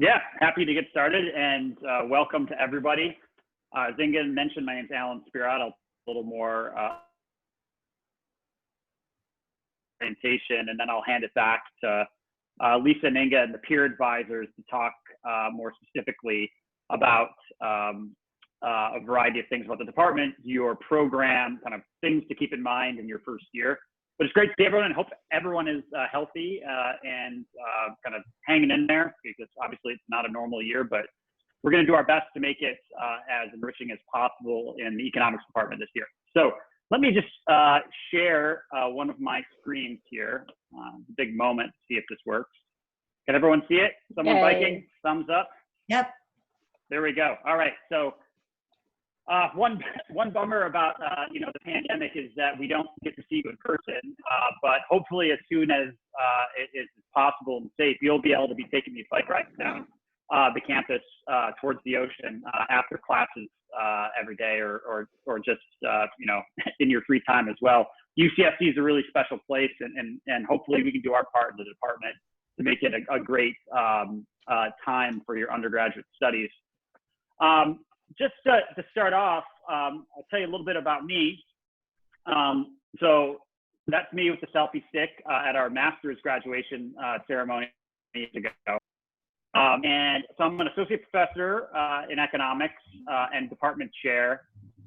Yeah, happy to get started, and welcome to everybody. As Inga mentioned, my name's Alan Spirat. I'll a little more orientation, and then I'll hand it back to Lisa and Inga and the peer advisors to talk more specifically about a variety of things about the department, your program, kind of things to keep in mind in your first year. But it's great to see everyone, and hope everyone is healthy and kind of hanging in there, because obviously it's not a normal year, but we're going to do our best to make it as enriching as possible in the economics department this year. So let me just share one of my screens here. Big moment to see if this works. Can everyone see it? Someone biking? Thumbs up? Yep. There we go. All right. So one bummer about the pandemic is that we don't get to see you in person, but hopefully as soon as it is possible and safe, you'll be able to be taking these bike rides down the campus towards the ocean after classes every day, or just in your free time as well. UCSC is a really special place, and hopefully we can do our part in the department to make it a great time for your undergraduate studies. Just to start off, I'll tell you a little bit about me. So that's me with the selfie stick at our master's graduation ceremony years ago. And so I'm an associate professor in economics and department chair.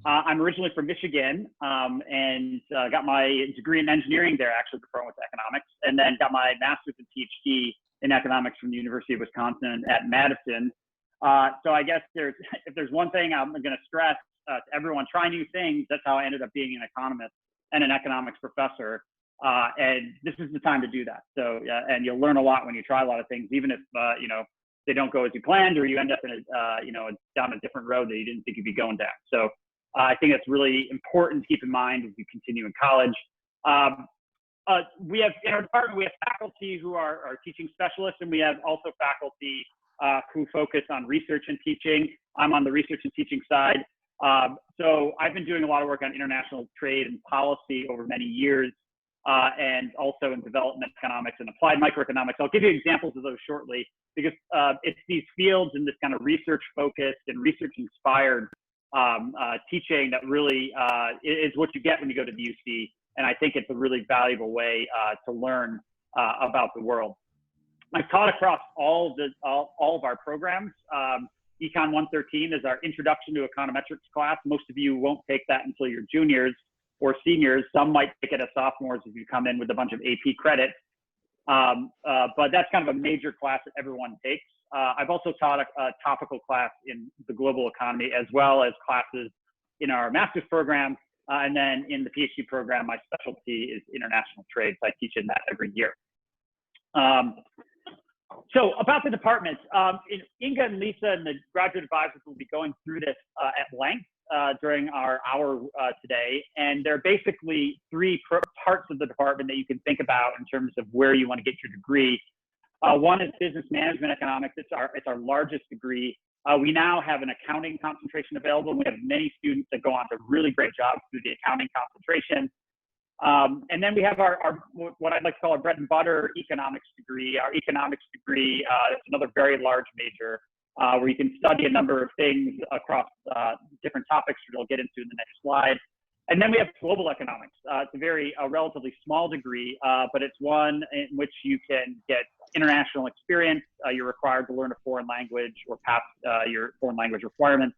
I'm originally from Michigan and got my degree in engineering there, actually, before I went to economics, and then got my master's and PhD in economics from the University of Wisconsin at Madison. So I guess if there's one thing I'm going to stress to everyone, try new things. That's how I ended up being an economist and an economics professor. And this is the time to do that. So, and you'll learn a lot when you try a lot of things, even if, they don't go as you planned, or you end up in down a different road that you didn't think you'd be going down. So I think that's really important to keep in mind as you continue in college. We have, in our department, we have faculty who are teaching specialists, and we have also faculty who focus on research and teaching. I'm on the research and teaching side. So I've been doing a lot of work on international trade and policy over many years, and also in development economics and applied microeconomics. I'll give you examples of those shortly, because it's these fields and this kind of research focused and research inspired teaching that really is what you get when you go to the UC. And I think it's a really valuable way to learn about the world. I've taught across all of our programs. Econ 113 is our introduction to econometrics class. Most of you won't take that until you're juniors or seniors. Some might take it as sophomores if you come in with a bunch of AP credits. But that's kind of a major class that everyone takes. I've also taught a topical class in the global economy, as well as classes in our master's program. And then in the PhD program, my specialty is international trade. So I teach in that every year. So about the department, Inga and Lisa and the graduate advisors will be going through this at length during our hour today. And there are basically three parts of the department that you can think about in terms of where you want to get your degree. One is business management economics. It's our largest degree. We now have an accounting concentration available. We have many students that go on to really great jobs through the accounting concentration. And then we have our what I'd like to call our bread and butter economics degree. Our economics degree is another very large major where you can study a number of things across different topics, which we'll get into in the next slide. And then we have global economics. It's a relatively small degree, but it's one in which you can get international experience. You're required to learn a foreign language or pass your foreign language requirements.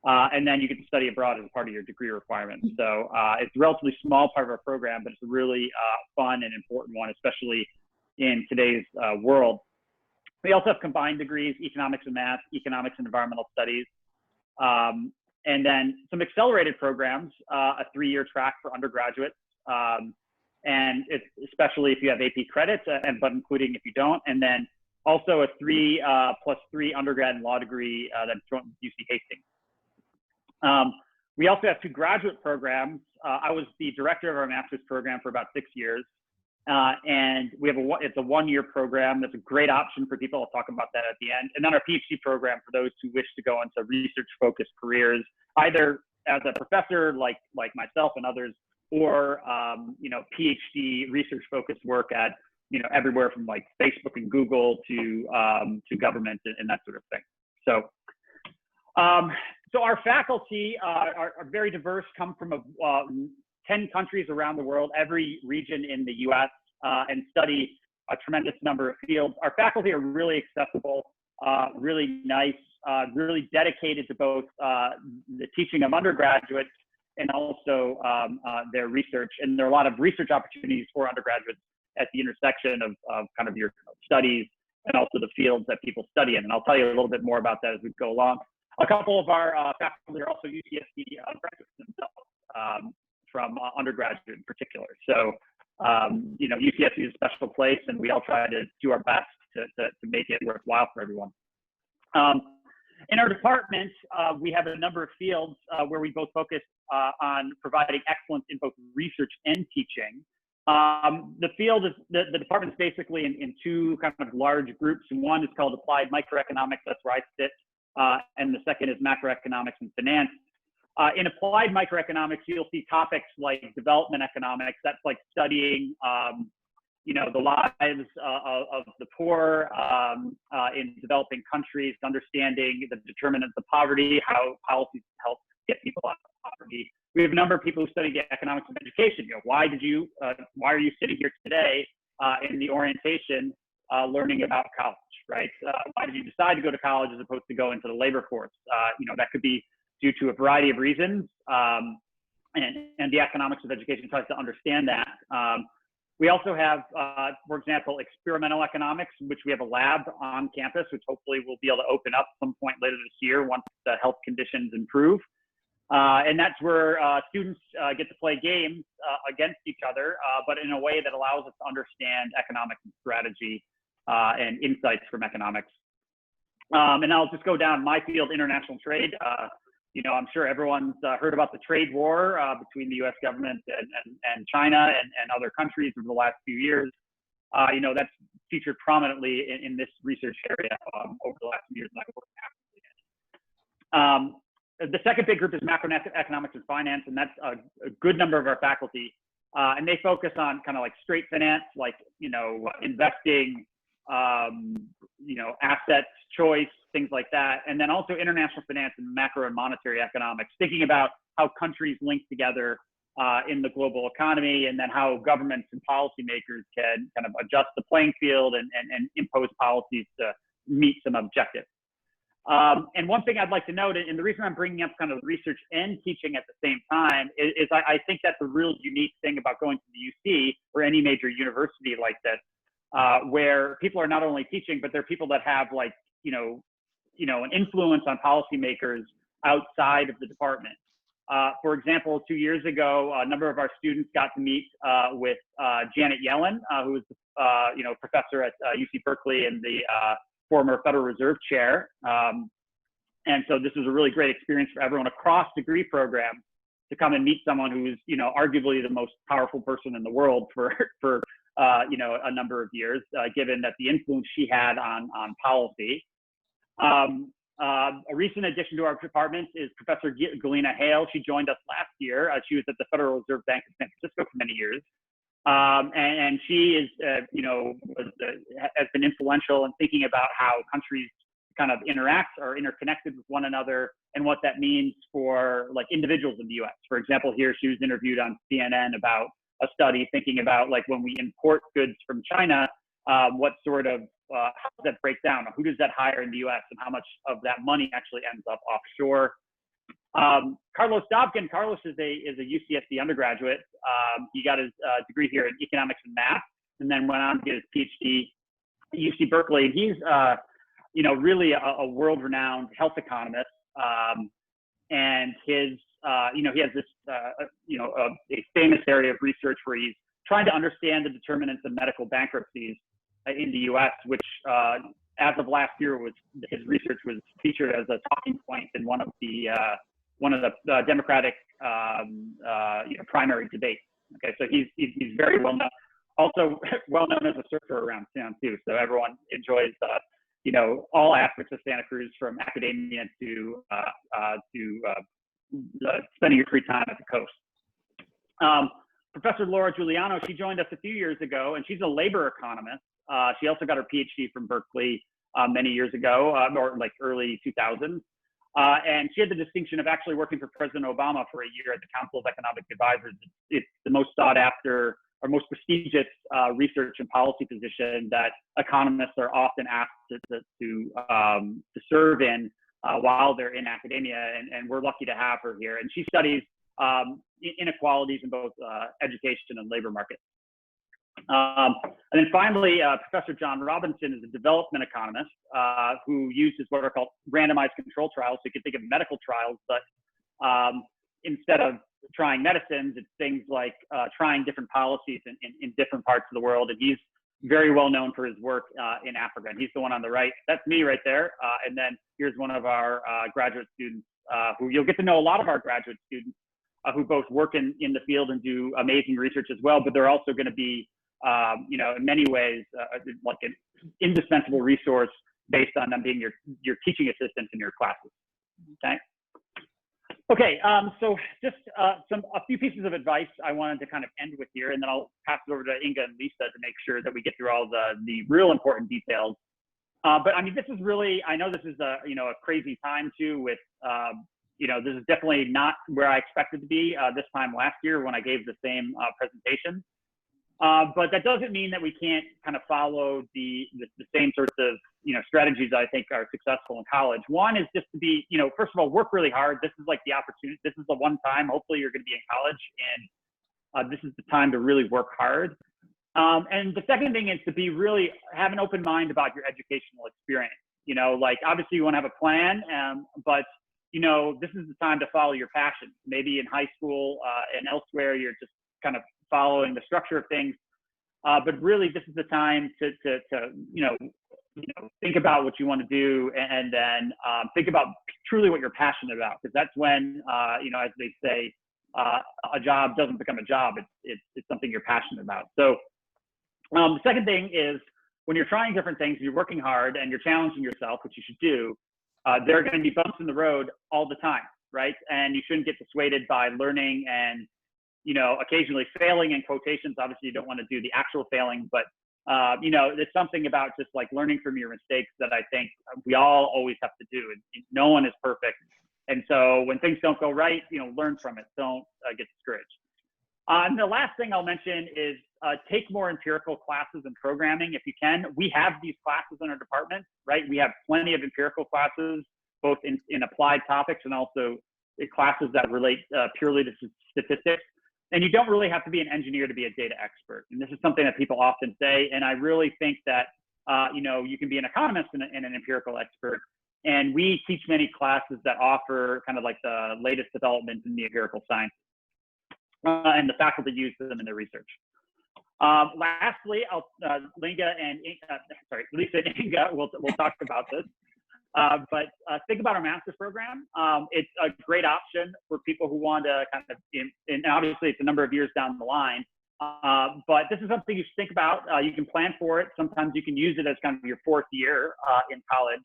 And then you get to study abroad as part of your degree requirements. So it's a relatively small part of our program, but it's a really fun and important one, especially in today's world. We also have combined degrees, economics and math, economics and environmental studies. And then some accelerated programs, a 3-year track for undergraduates. And it's especially if you have AP credits, but including if you don't. And then also a 3+3 undergrad and law degree that's joint with UC Hastings. We also have 2 graduate programs. I was the director of our master's program for about 6 years. And we have it's a 1-year program. That's a great option for people. I'll talk about that at the end. And then our PhD program for those who wish to go into research-focused careers, either as a professor like myself and others, or PhD research-focused work at everywhere from like Facebook and Google to government and that sort of thing. So our faculty are very diverse, come from 10 countries around the world, every region in the US, and study a tremendous number of fields. Our faculty are really accessible, really nice, really dedicated to both the teaching of undergraduates and also their research. And there are a lot of research opportunities for undergraduates at the intersection of kind of your studies and also the fields that people study in. And I'll tell you a little bit more about that as we go along. A couple of our faculty are also UCSC graduates themselves, from undergraduate in particular. So, UCSC is a special place, and we all try to do our best to make it worthwhile for everyone. In our department, we have a number of fields where we both focus on providing excellence in both research and teaching. The field is, the department's basically in two kind of large groups. One is called Applied Microeconomics, that's where I sit, and the second is Macroeconomics and Finance. In applied microeconomics, you'll see topics like development economics. That's like studying, the lives of the poor in developing countries, understanding the determinants of poverty, how policies help get people out of poverty. We have a number of people who study the economics of education. Why are you sitting here today in the orientation learning about college, right? Why did you decide to go to college as opposed to go into the labor force? That could be due to a variety of reasons, and the economics of education tries to understand that. We also have, for example, experimental economics, which we have a lab on campus, which hopefully we'll be able to open up some point later this year once the health conditions improve. And that's where students get to play games against each other, but in a way that allows us to understand economics and strategy and insights from economics. And I'll just go down my field, international trade. I'm sure everyone's heard about the trade war between the U.S. government and China and other countries over the last few years. That's featured prominently in this research area over the last few years that I've worked in. The second big group is macroeconomics and finance, and that's a good number of our faculty. And they focus on kind of like straight finance, like, investing, assets, choice, things like that. And then also international finance and macro and monetary economics, thinking about how countries link together in the global economy, and then how governments and policymakers can kind of adjust the playing field and impose policies to meet some objectives. And one thing I'd like to note, and the reason I'm bringing up kind of research and teaching at the same time, is I think that's a real unique thing about going to the UC or any major university like this, where people are not only teaching, but they're people that have an influence on policymakers outside of the department. For example, 2 years ago, a number of our students got to meet with Janet Yellen, who was professor at UC Berkeley and the former Federal Reserve Chair. And so this was a really great experience for everyone across degree programs to come and meet someone who is, arguably the most powerful person in the world for a number of years, given that the influence she had on policy. A recent addition to our department is Professor Galina Hale. She joined us last year. She was at the Federal Reserve Bank of San Francisco for many years. And she is, has been influential in thinking about how countries kind of interact or interconnected with one another, and what that means for like individuals in the U.S. For example, here she was interviewed on CNN about a study thinking about like when we import goods from China, what sort of, how does that break down? Who does that hire in the U.S. and how much of that money actually ends up offshore? Carlos Dobkin. Carlos is a UCSC undergraduate. He got his degree here in economics and math, and then went on to get his PhD at UC Berkeley. And he's, really a world-renowned health economist. And his, he has this, a famous area of research where he's trying to understand the determinants of medical bankruptcies in the U.S., which, as of last year, his research was featured as a talking point in one of the Democratic primary debates. Okay, so he's very well known. Also well known as a surfer around town too. So everyone enjoys all aspects of Santa Cruz, from academia to spending your free time at the coast. Professor Laura Giuliano, she joined us a few years ago, and she's a labor economist. She also got her PhD from Berkeley many years ago, or like early 2000s. And she had the distinction of actually working for President Obama for a year at the Council of Economic Advisors. It's the most sought after or most prestigious research and policy position that economists are often asked to serve in while they're in academia. And we're lucky to have her here. And she studies inequalities in both education and labor markets. And then finally, Professor John Robinson is a development economist who uses what are called randomized control trials. So you can think of medical trials, but instead of trying medicines, it's things like trying different policies in different parts of the world. And he's very well known for his work in Africa. And he's the one on the right. That's me right there. And then here's one of our graduate students who you'll get to know a lot of our graduate students who both work in the field and do amazing research as well. But they're also going to be you know, in many ways, like an indispensable resource based on them being your teaching assistants in your classes. Okay. Okay. So just a few pieces of advice I wanted to kind of end with here, and then I'll pass it over to Inga and Lisa to make sure that we get through all the real important details. But I mean, this is really, I know this is a crazy time too with, you know, this is definitely not where I expected to be this time last year when I gave the same presentation. But that doesn't mean that we can't kind of follow the same sorts of, you know, strategies that I think are successful in college. One is just to be, you know, first of all, work really hard. This is like the opportunity. This is the one time, hopefully you're going to be in college, and this is the time to really work hard. And the second thing is to be really have an open mind about your educational experience. You know, like obviously you want to have a plan, but you know, this is the time to follow your passion. Maybe in high school and elsewhere, you're just kind of following the structure of things, but really this is the time to think about what you want to do, and then think about truly what you're passionate about, because that's when you know, as they say, a job doesn't become a job. It's something you're passionate about. So the second thing is when you're trying different things, you're working hard and you're challenging yourself, which you should do. There are going to be bumps in the road all the time, right? And you shouldn't get dissuaded by learning and, you know, occasionally failing in quotations. Obviously you don't want to do the actual failing, but you know, there's something about just like learning from your mistakes that I think we all always have to do. And no one is perfect. And so when things don't go right, you know, learn from it. Don't get discouraged. And the last thing I'll mention is take more empirical classes in programming if you can. We have these classes in our department, right? We have plenty of empirical classes, both in applied topics and also classes that relate purely to statistics. And you don't really have to be an engineer to be a data expert. And this is something that people often say. And I really think that, you know, you can be an economist and an empirical expert. And we teach many classes that offer kind of like the latest developments in the empirical science. And the faculty use them in their research. Lastly, Lisa and Inga will talk about this. But think about our master's program. It's a great option for people who want to kind of, and obviously it's a number of years down the line, but this is something you should think about. You can plan for it. Sometimes you can use it as kind of your fourth year in college.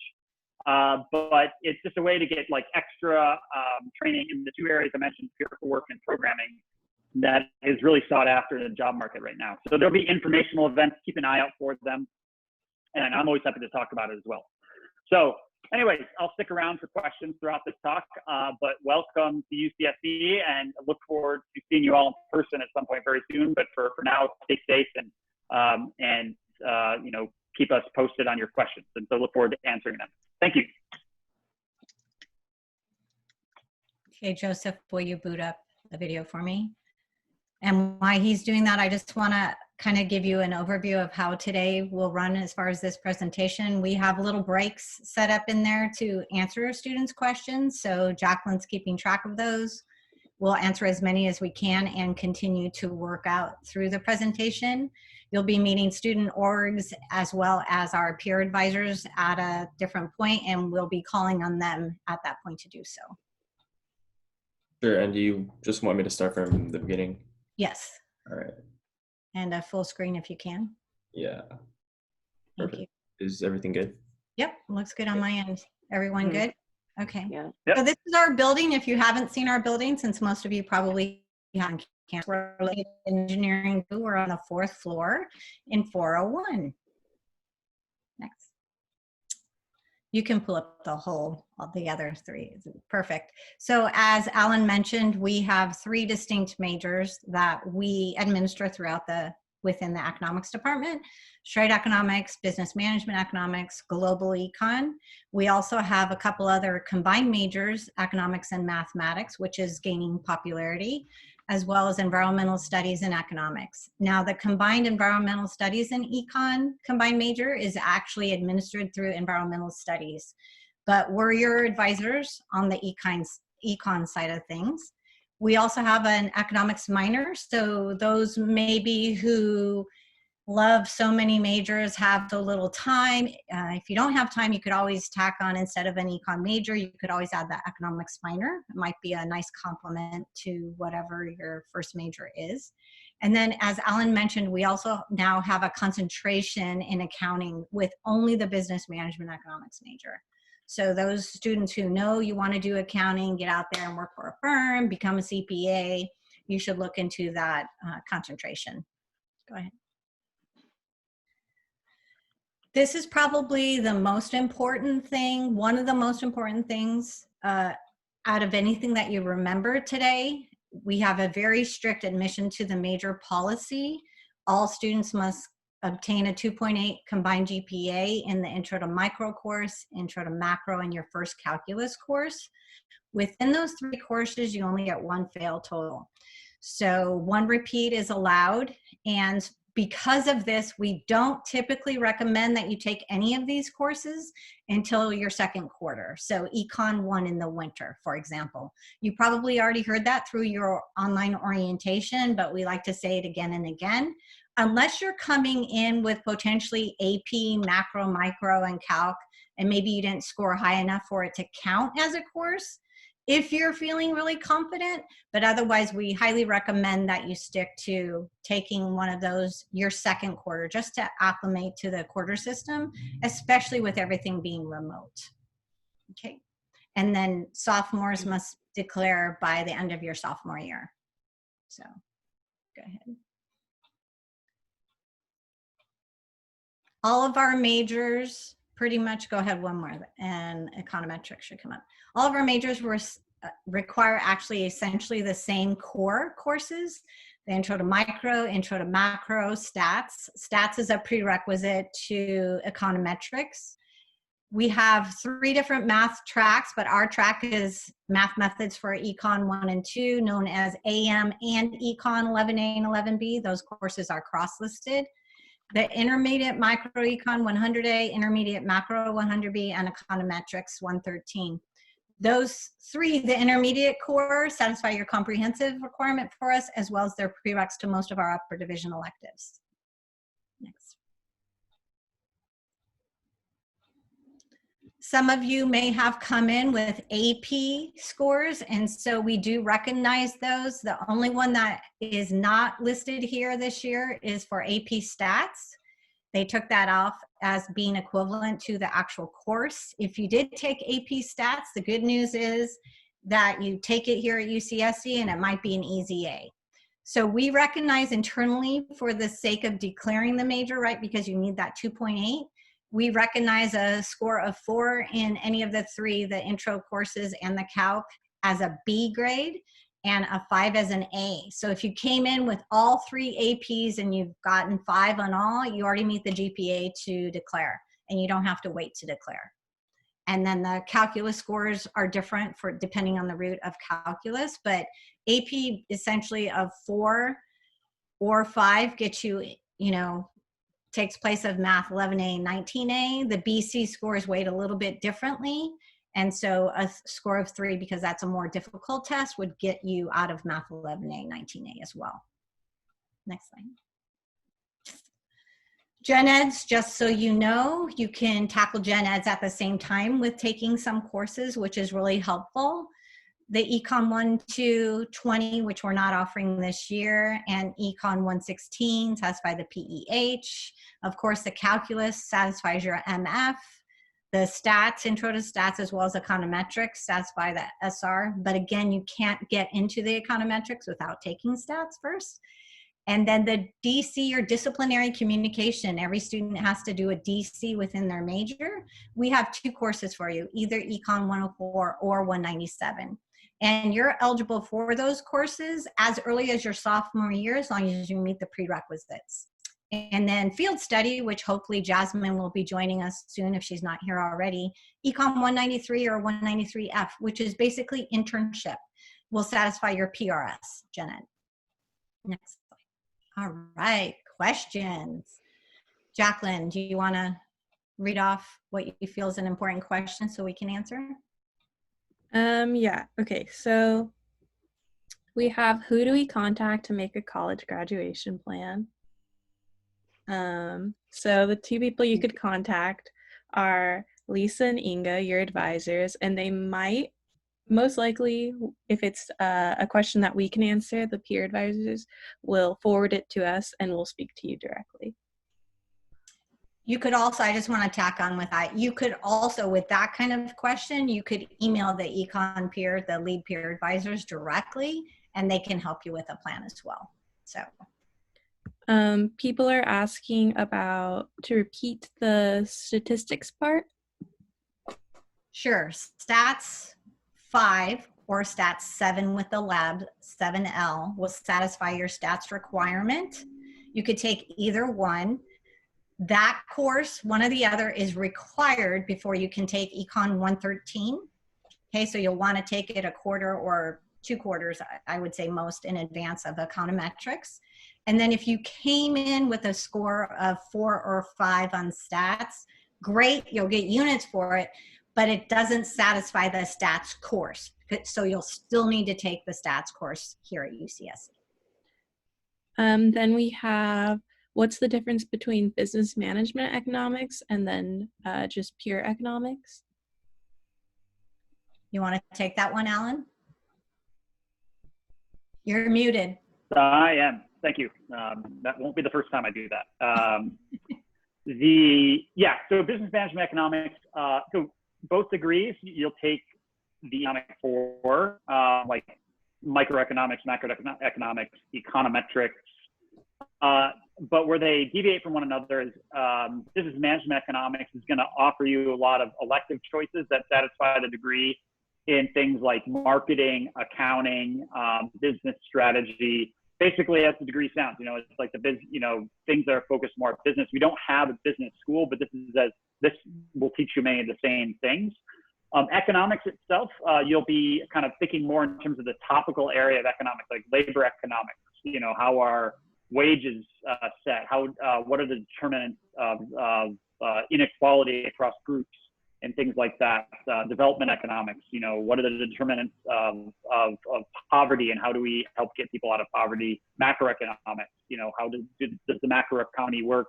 But it's just a way to get like extra training in the two areas I mentioned, empirical work and programming, that is really sought after in the job market right now. So there'll be informational events. Keep an eye out for them. And I'm always happy to talk about it as well. So anyways, I'll stick around for questions throughout this talk, but welcome to UCSC, and I look forward to seeing you all in person at some point very soon. But for now, stay safe and you know, keep us posted on your questions. And so look forward to answering them. Thank you. Okay, Joseph, will you boot up the video for me? And while he's doing that, I just want to kind of give you an overview of how today will run as far as this presentation. We have little breaks set up in there to answer students' questions. So Jacqueline's keeping track of those. We'll answer as many as we can and continue to work out through the presentation. You'll be meeting student orgs as well as our peer advisors at a different point, and we'll be calling on them at that point to do so. Sure, and do you just want me to start from the beginning? Yes. All right. And a full screen if you can. Yeah. Thank Perfect. you. Is everything good? Yep, looks good on my end. Everyone good? Okay. Yeah. Yep. So this is our building. If you haven't seen our building, since most of you probably on campus. We're located in engineering. We're on the 4th floor in 401. Next. You can pull up all the other 3. Perfect. So as Alan mentioned, we have 3 distinct majors that we administer within the economics department: straight economics, business management economics, global econ. We also have a couple other combined majors, economics and mathematics, which is gaining popularity, as well as environmental studies and economics. Now, the combined environmental studies and econ combined major is actually administered through environmental studies, but we're your advisors on the econ side of things. We also have an economics minor, so those maybe who love so many majors, have so little time. If you don't have time, you could always tack on, instead of an econ major, you could always add the economics minor. It might be a nice complement to whatever your first major is. And then, as Alan mentioned, we also now have a concentration in accounting with only the business management economics major. So those students who know you want to do accounting, get out there and work for a firm, become a CPA, you should look into that concentration. Go ahead. This is probably the most important thing, one of the most important things out of anything that you remember today. We have a very strict admission to the major policy. All students must obtain a 2.8 combined GPA in the Intro to Micro course, Intro to Macro, and your first calculus course. Within those 3 courses, you only get 1 fail total. So 1 repeat is allowed, and because of this, we don't typically recommend that you take any of these courses until your 2nd quarter. So Econ 1 in the winter, for example. You probably already heard that through your online orientation, but we like to say it again and again. Unless you're coming in with potentially AP, macro, micro, and calc, and maybe you didn't score high enough for it to count as a course, if you're feeling really confident, but otherwise we highly recommend that you stick to taking one of those your 2nd quarter, just to acclimate to the quarter system, especially with everything being remote. Okay, and then sophomores must declare by the end of your sophomore year. So go ahead. All of our majors, pretty much, go ahead one more, and econometrics should come up. All of our majors require actually essentially the same core courses: the Intro to Micro, Intro to Macro, Stats. Stats is a prerequisite to econometrics. We have 3 different math tracks, but our track is Math Methods for Econ 1 and 2, known as AM and Econ 11A and 11B. Those courses are cross-listed. The Intermediate Micro Econ 100A, Intermediate Macro 100B, and Econometrics 113. Those 3, the intermediate core, satisfy your comprehensive requirement for us, as well as their prereqs to most of our upper division electives. Next. Some of you may have come in with AP scores, and so we do recognize those. The only one that is not listed here this year is for AP Stats. They took that off as being equivalent to the actual course. If you did take AP Stats, the good news is that you take it here at UCSC and it might be an easy A. So we recognize internally, for the sake of declaring the major, right, because you need that 2.8, we recognize a score of 4 in any of the 3, the intro courses and the calc, as a B grade, and a 5 as an A. So if you came in with all 3 APs and you've gotten 5 on all, you already meet the GPA to declare, and you don't have to wait to declare. And then the calculus scores are different for depending on the root of calculus, but AP essentially of 4 or 5 gets you, takes place of Math 11A, 19A. The BC scores weight a little bit differently. And so a score of 3, because that's a more difficult test, would get you out of Math 11A, 19A as well. Next slide. Gen Eds, just so you know, you can tackle Gen Eds at the same time with taking some courses, which is really helpful. The Econ 1-20, which we're not offering this year, and Econ 116 satisfy the PEH. Of course, the calculus satisfies your MF. the stats, intro to stats, as well as econometrics, satisfy the SR. But again, you can't get into the econometrics without taking stats first. And then the DC, or disciplinary communication, every student has to do a DC within their major. We have 2 courses for you, either Econ 104 or 197. And you're eligible for those courses as early as your sophomore year, as long as you meet the prerequisites. And then field study, which hopefully Jasmine will be joining us soon if she's not here already, Econ 193 or 193F, which is basically internship, will satisfy your PRS, Gen Ed. Next slide. All right, questions. Jacqueline, do you want to read off what you feel is an important question so we can answer? Yeah, okay, so we have, who do we contact to make a college graduation plan? So the 2 people you could contact are Lisa and Inga, your advisors, and they might, most likely, if it's a question that we can answer, the peer advisors will forward it to us and we'll speak to you directly. You could also, I just want to tack on with that, you could also, with that kind of question, you could email the econ peer, the lead peer advisors directly, and they can help you with a plan as well. So. People are asking about, to repeat the statistics part. Sure, stats 5 or stats 7 with the lab 7L will satisfy your stats requirement. You could take either one. That course, one or the other, is required before you can take Econ 113. Okay, so you'll want to take it a quarter or 2 quarters, I would say most, in advance of econometrics. And then if you came in with a score of 4 or 5 on stats, great, you'll get units for it, but it doesn't satisfy the stats course. So you'll still need to take the stats course here at UCSC. Then we have, what's the difference between business management economics and then just pure economics? You want to take that one, Alan? You're muted. I am. Thank you. That won't be the first time I do that. So business management economics, so both degrees, you'll take the economic 4, like microeconomics, macroeconomics, econometrics, but where they deviate from one another is business management economics is going to offer you a lot of elective choices that satisfy the degree in things like marketing, accounting, business strategy. Basically, as the degree sounds, it's like things that are focused more on business. We don't have a business school, but this will teach you many of the same things. Economics itself, you'll be kind of thinking more in terms of the topical area of economics, like labor economics. How are wages set? What are the determinants of inequality across groups and things like that? Development economics. What are the determinants of poverty and how do we help get people out of poverty? Macroeconomics. How does the macroeconomy work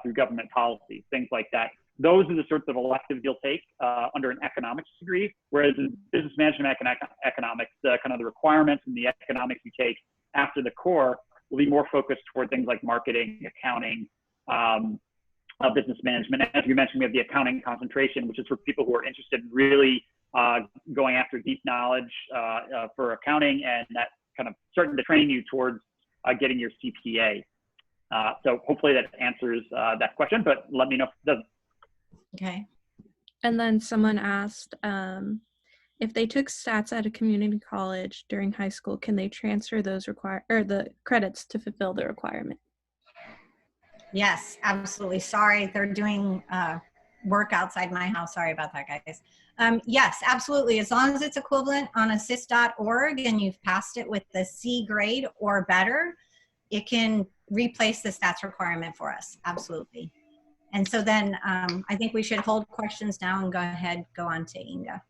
through government policy? Things like that. Those are the sorts of electives you'll take under an economics degree, whereas in business management economics, the kind of the requirements and the economics you take after the core will be more focused toward things like marketing, accounting, business management. As you mentioned, we have the accounting concentration, which is for people who are interested in really going after deep knowledge for accounting, and that kind of starting to train you towards getting your CPA. So hopefully that answers that question, but let me know if it doesn't. Okay. And then someone asked, if they took stats at a community college during high school, can they transfer those the credits to fulfill the requirement? Yes, absolutely. Sorry, they're doing work outside my house. Sorry about that, guys. Yes, absolutely. As long as it's equivalent on assist.org and you've passed it with the C grade or better, it can replace the stats requirement for us. Absolutely. And so then I think we should hold questions now and go on to Inga.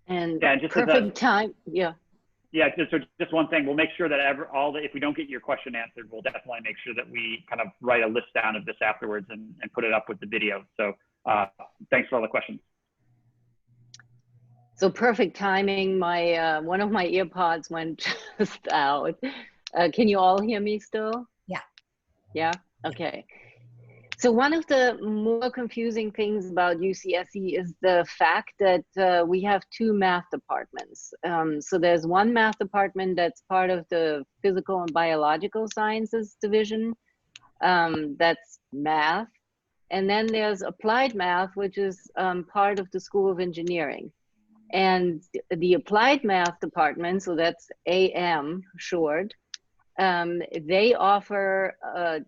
And yeah, just perfect time. Yeah. Yeah, just one thing. We'll make sure that if we don't get your question answered, we'll definitely make sure that we kind of write a list down of this afterwards and put it up with the video. So thanks for all the questions. So perfect timing. My one of my earpods went just out. Can you all hear me still? Yeah. Yeah. Okay. So one of the more confusing things about UCSC is the fact that we have two math departments. So there's one math department that's part of the physical and biological sciences division. That's math. And then there's applied math, which is part of the School of Engineering. And the applied math department, so that's AM short, they offer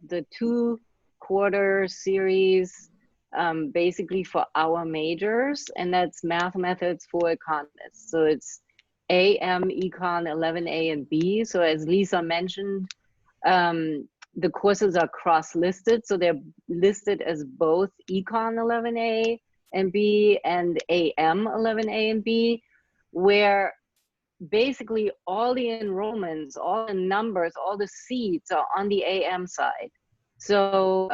the 2-quarter series basically for our majors, and that's math methods for economists. So it's AM, Econ 11A and B. So as Lisa mentioned, the courses are cross-listed. So they're listed as both Econ 11A and B and AM 11A and B, where basically all the enrollments, all the numbers, all the seats are on the AM side. So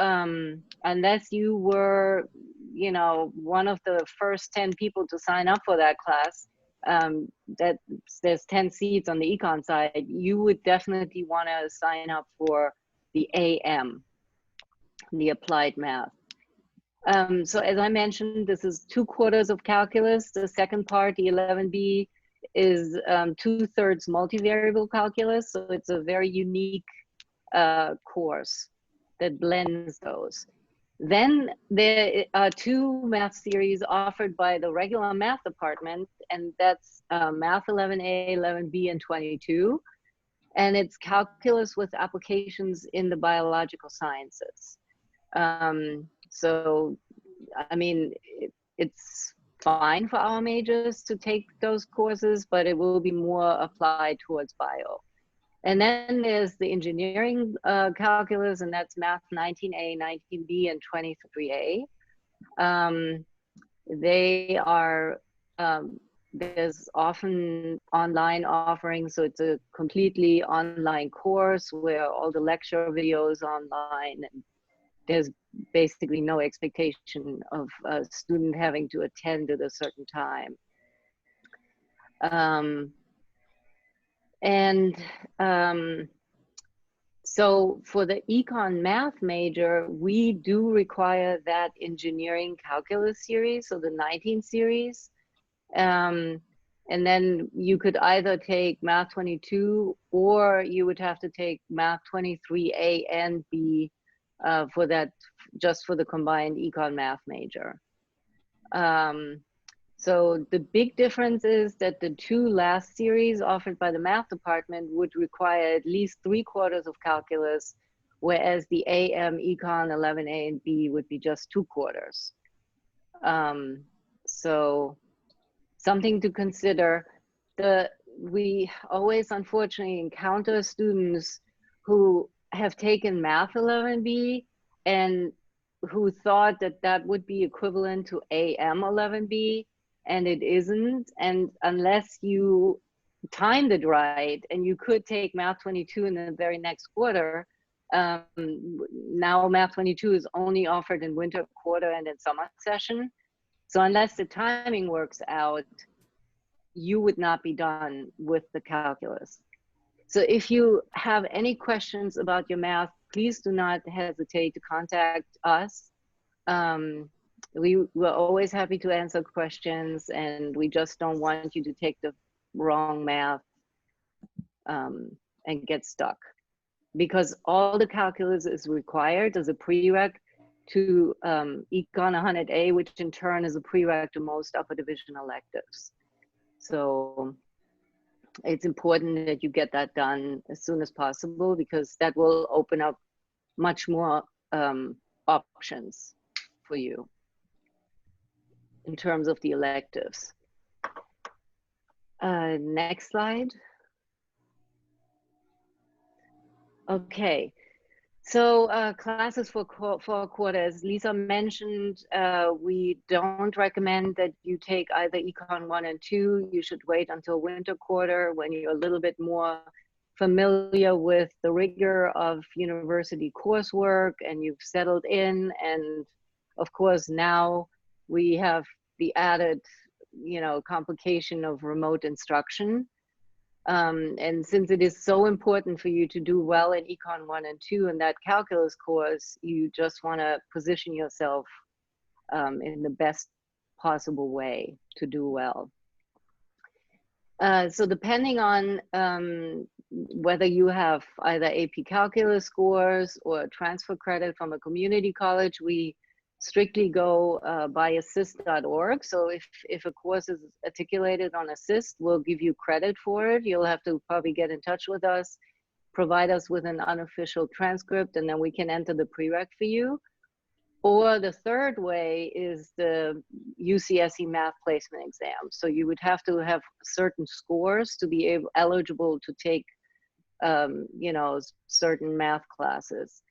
unless you were, you know, one of the first 10 people to sign up for that class, that there's 10 seats on the econ side, you would definitely want to sign up for the AM, the applied math. So as I mentioned, this is 2 quarters of calculus. The second part, the 11B, is 2/3 multivariable calculus. So it's a very unique course that blends those. Then there are 2 math series offered by the regular math department, and that's Math 11A, 11B, and 22. And it's calculus with applications in the biological sciences. So, I mean, it's fine for our majors to take those courses, but it will be more applied towards bio. And then there's the engineering calculus, and that's Math 19A, 19B, and 23A. They are, there's often online offerings, so it's a completely online course where all the lecture videos are online, and there's basically no expectation of a student having to attend at a certain time. So for the econ math major, we do require that engineering calculus series, so the 19 series. And then you could either take Math 22, or you would have to take Math 23A and B for that, just for the combined econ math major. So the big difference is that the 2 last series offered by the math department would require at least 3/4 of calculus, whereas the AM, Econ 11A and B would be just 2/4. So something to consider. We always unfortunately encounter students who have taken Math 11B and who thought that that would be equivalent to AM 11B, and it isn't. And unless you timed it right, and you could take Math 22 in the very next quarter, now Math 22 is only offered in winter quarter and in summer session. So unless the timing works out, you would not be done with the calculus. So if you have any questions about your math, please do not hesitate to contact us. We're always happy to answer questions, and we just don't want you to take the wrong math and get stuck. Because all the calculus is required as a prereq to Econ 100A, which in turn is a prereq to most upper division electives. So it's important that you get that done as soon as possible, because that will open up much more options for you in terms of the electives. Next slide. Okay, so classes for 4 quarters. Lisa mentioned we don't recommend that you take either Econ 1 and 2. You should wait until winter quarter when you're a little bit more familiar with the rigor of university coursework and you've settled in. And of course, now we have the added, complication of remote instruction. And since it is so important for you to do well in Econ 1 and 2 in that calculus course, you just want to position yourself in the best possible way to do well. So depending on whether you have either AP Calculus scores or transfer credit from a community college, we strictly go by assist.org. So if a course is articulated on assist, we'll give you credit for it. You'll have to probably get in touch with us, provide us with an unofficial transcript, and then we can enter the prereq for you. Or the third way is the UCSC math placement exam. So you would have to have certain scores to be eligible to take, you know, certain math classes.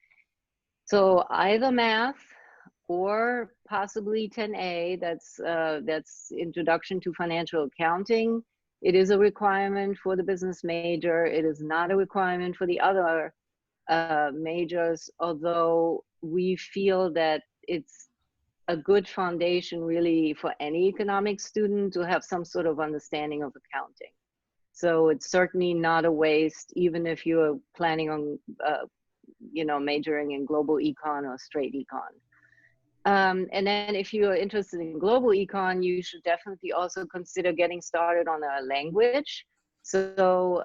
So either math or possibly 10A, that's Introduction to Financial Accounting. It is a requirement for the business major. It is not a requirement for the other majors, although we feel that it's a good foundation really for any economics student to have some sort of understanding of accounting. So it's certainly not a waste, even if you're planning on, you know, majoring in global econ or straight econ. And then if you're interested in global econ, you should definitely also consider getting started on a language. So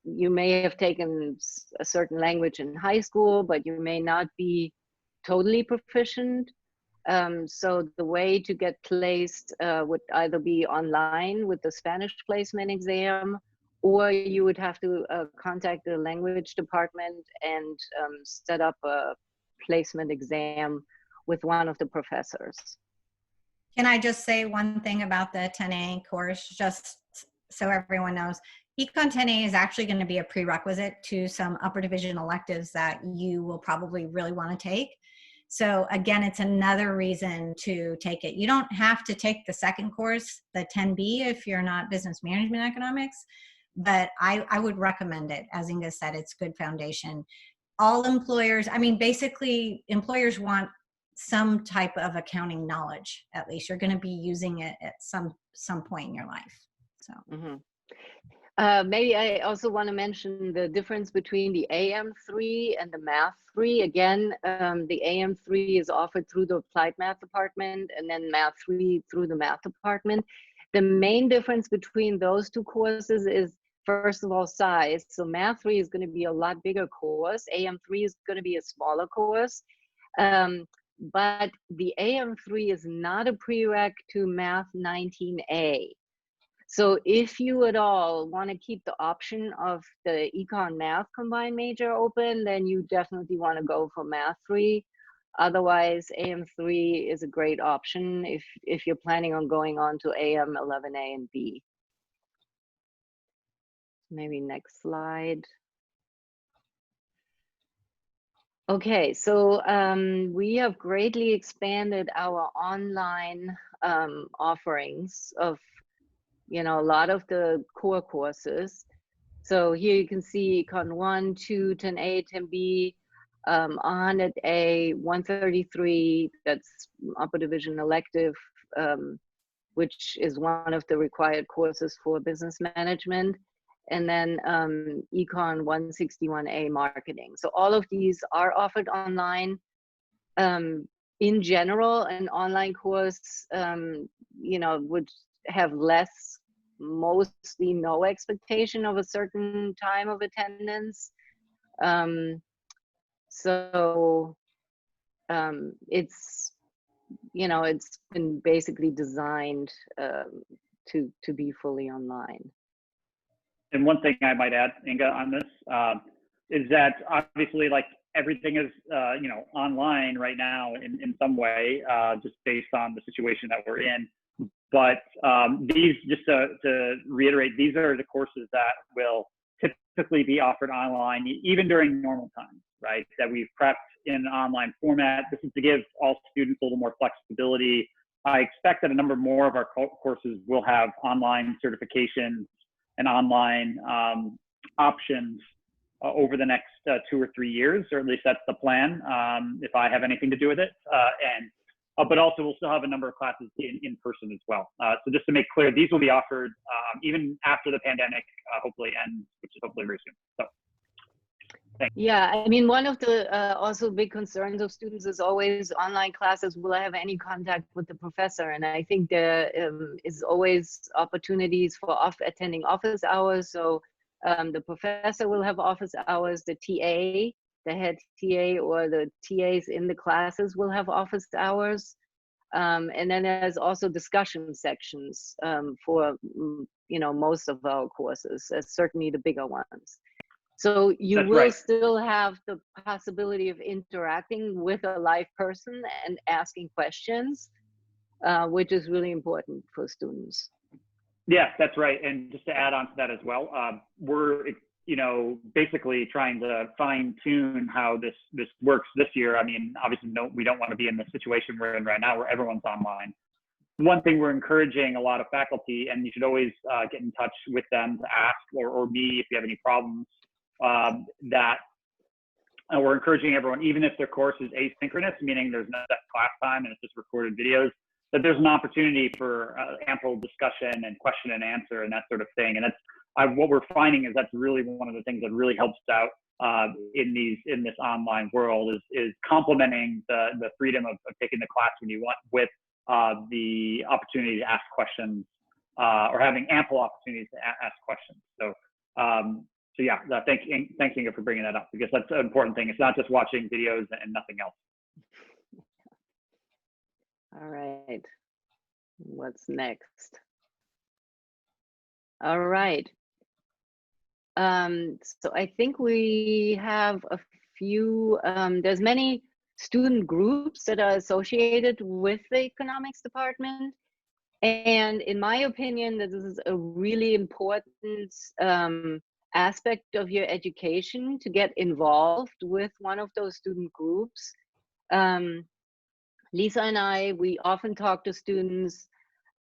you may have taken a certain language in high school, but you may not be totally proficient. So the way to get placed would either be online with the Spanish placement exam, or you would have to contact the language department and set up a placement exam with one of the professors. Can I just say one thing about the 10A course, just so everyone knows? Econ 10A is actually going to be a prerequisite to some upper division electives that you will probably really want to take. So again, it's another reason to take it. You don't have to take the second course, the 10B, if you're not business management economics, but I would recommend it. As Inga said, it's good foundation. All employers, I mean, basically employers want some type of accounting knowledge. At least you're going to be using it at some point in your life. So maybe I also want to mention the difference between the AM3 and the Math 3. Again, the AM3 is offered through the Applied Math Department, and then Math 3 through the Math Department. The main difference between those two courses is, first of all, size. So Math 3 is going to be a lot bigger course. AM3 is going to be a smaller course. But the AM3 is not a prereq to Math 19A. So if you at all want to keep the option of the Econ Math combined major open, then you definitely want to go for Math 3. Otherwise, AM3 is a great option if you're planning on going on to AM 11A and B. Maybe next slide. Okay, so we have greatly expanded our online offerings of, you know, a lot of the core courses. So here you can see Econ 1, 2, 10A, 10B, on at A, 133, that's upper division elective, which is one of the required courses for business management. And then Econ 161A marketing. So all of these are offered online. In general, an online course, you know, would have less, mostly no expectation of a certain time of attendance. So it's, you know, it's been basically designed to be fully online. And one thing I might add, Inga, on this is that obviously, like, everything is, you know, online right now in some way, just based on the situation that we're in. But these, just to reiterate, these are the courses that will typically be offered online, even during normal times, right? That we've prepped in an online format. This is to give all students a little more flexibility. I expect that a number more of our courses will have online certifications and online options over the next 2 or 3 years, or at least that's the plan, if I have anything to do with it. And but also we'll still have a number of classes in person as well. So just to make clear, these will be offered even after the pandemic hopefully ends, which is hopefully very soon. So. Yeah, I mean, one of the also big concerns of students is always online classes. Will I have any contact with the professor? And I think there is always opportunities for attending office hours. So the professor will have office hours, the TA, the head TA or the TAs in the classes will have office hours. And then there's also discussion sections for, most of our courses, certainly the bigger ones. So you That's will right. still have the possibility of interacting with a live person and asking questions, which is really important for students. Yeah, that's right. And just to add on to that as well, we're basically trying to fine tune how this works this year. I mean, obviously, we don't want to be in the situation we're in right now where everyone's online. One thing we're encouraging a lot of faculty, and you should always get in touch with them to ask, or me if you have any problems. That we're encouraging everyone, even if their course is asynchronous, meaning there's no set class time and it's just recorded videos, that there's an opportunity for ample discussion and question and answer and that sort of thing. And that's what we're finding is that's really one of the things that really helps out in this online world is complementing the freedom of taking the class when you want with the opportunity to ask questions or having ample opportunities to ask questions. So yeah, thank you for bringing that up because that's an important thing. It's not just watching videos and nothing else. All right, what's next? All right. So I think we have a few, there's many student groups that are associated with the economics department. And in my opinion, this is a really important aspect of your education to get involved with one of those student groups. Lisa and I, we often talk to students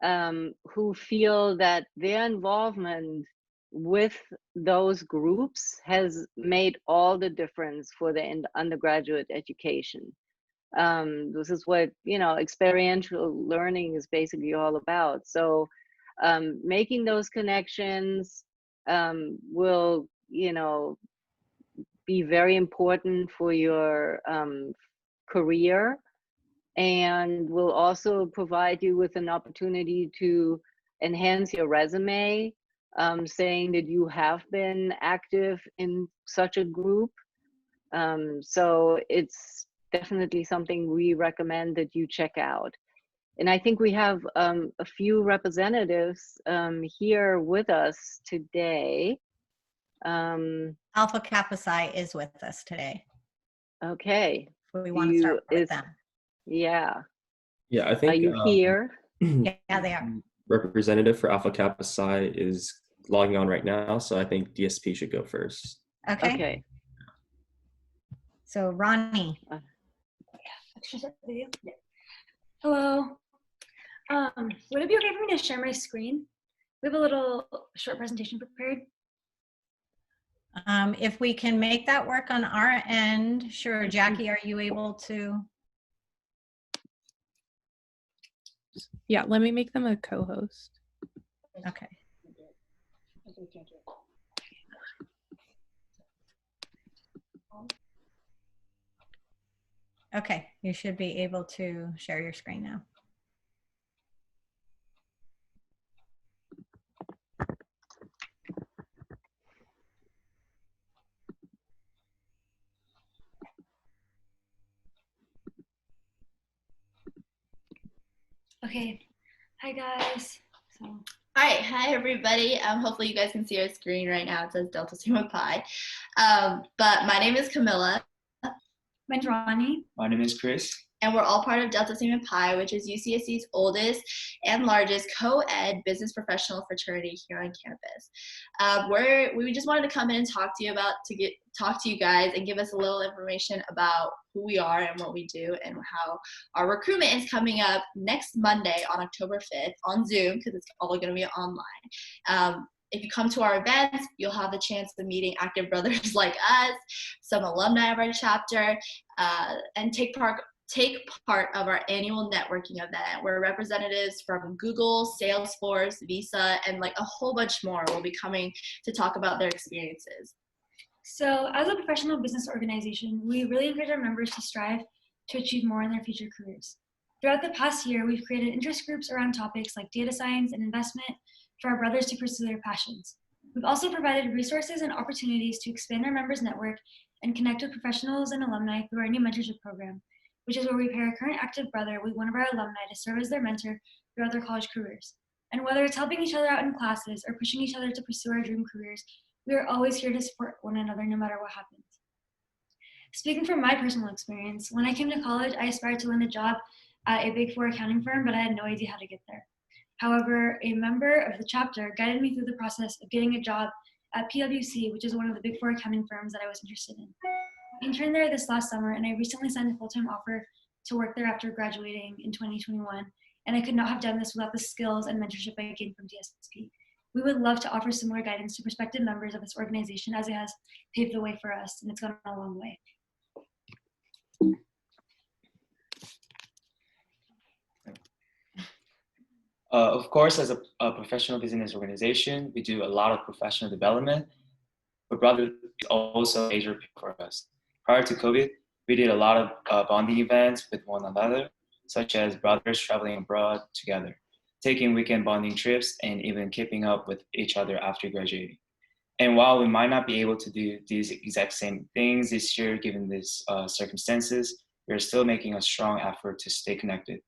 who feel that their involvement with those groups has made all the difference for their undergraduate education. This is what, experiential learning is basically all about. So making those connections will, be very important for your career and will also provide you with an opportunity to enhance your resume, saying that you have been active in such a group. So it's definitely something we recommend that you check out. And I think we have a few representatives here with us today. Alpha Kappa Psi is with us today. Okay. We want to start with them. Yeah. Yeah, I think. Are you here? Yeah, they are. Representative for Alpha Kappa Psi is logging on right now, so I think DSP should go first. Okay. Okay. So Ronnie. Hello. Would it be okay for me to share my screen? We have a little short presentation prepared. If we can make that work on our end, sure. Jackie, are you able to? Yeah, let me make them a co-host. Okay. Okay, you should be able to share your screen now. Okay. Hi guys. So. All right, hi everybody. Hopefully you guys can see our screen right now. It says Delta Sigma Pi. But my name is Camilla. My name's Ronnie. My name is Chris. And we're all part of Delta Sigma Pi, which is UCSC's oldest and largest co-ed business professional fraternity here on campus. We just wanted to come in and talk to you guys and give us a little information about who we are and what we do and how our recruitment is coming up next Monday on October 5th on Zoom because it's all going to be online. If you come to our events, you'll have the chance of meeting active brothers like us, some alumni of our chapter, and take part take part of our annual networking event where representatives from Google, Salesforce, Visa, and like a whole bunch more will be coming to talk about their experiences. So as a professional business organization, we really encourage our members to strive to achieve more in their future careers. Throughout the past year, we've created interest groups around topics like data science and investment for our brothers to pursue their passions. We've also provided resources and opportunities to expand our members' network and connect with professionals and alumni through our new mentorship program, which is where we pair a current active brother with one of our alumni to serve as their mentor throughout their college careers. And whether it's helping each other out in classes or pushing each other to pursue our dream careers, we are always here to support one another no matter what happens. Speaking from my personal experience, when I came to college, I aspired to land a job at a Big Four accounting firm, but I had no idea how to get there. However, a member of the chapter guided me through the process of getting a job at PwC, which is one of the Big Four accounting firms that I was interested in. I interned there this last summer, and I recently signed a full-time offer to work there after graduating in 2021, and I could not have done this without the skills and mentorship I gained from DSP. We would love to offer similar guidance to prospective members of this organization, as it has paved the way for us, and it's gone a long way. Of course, as a professional business organization, we do a lot of professional development, but brother is also a major for us. Prior to COVID, we did a lot of bonding events with one another, such as brothers traveling abroad together, taking weekend bonding trips, and even keeping up with each other after graduating. And while we might not be able to do these exact same things this year, given these circumstances, we're still making a strong effort to stay connected.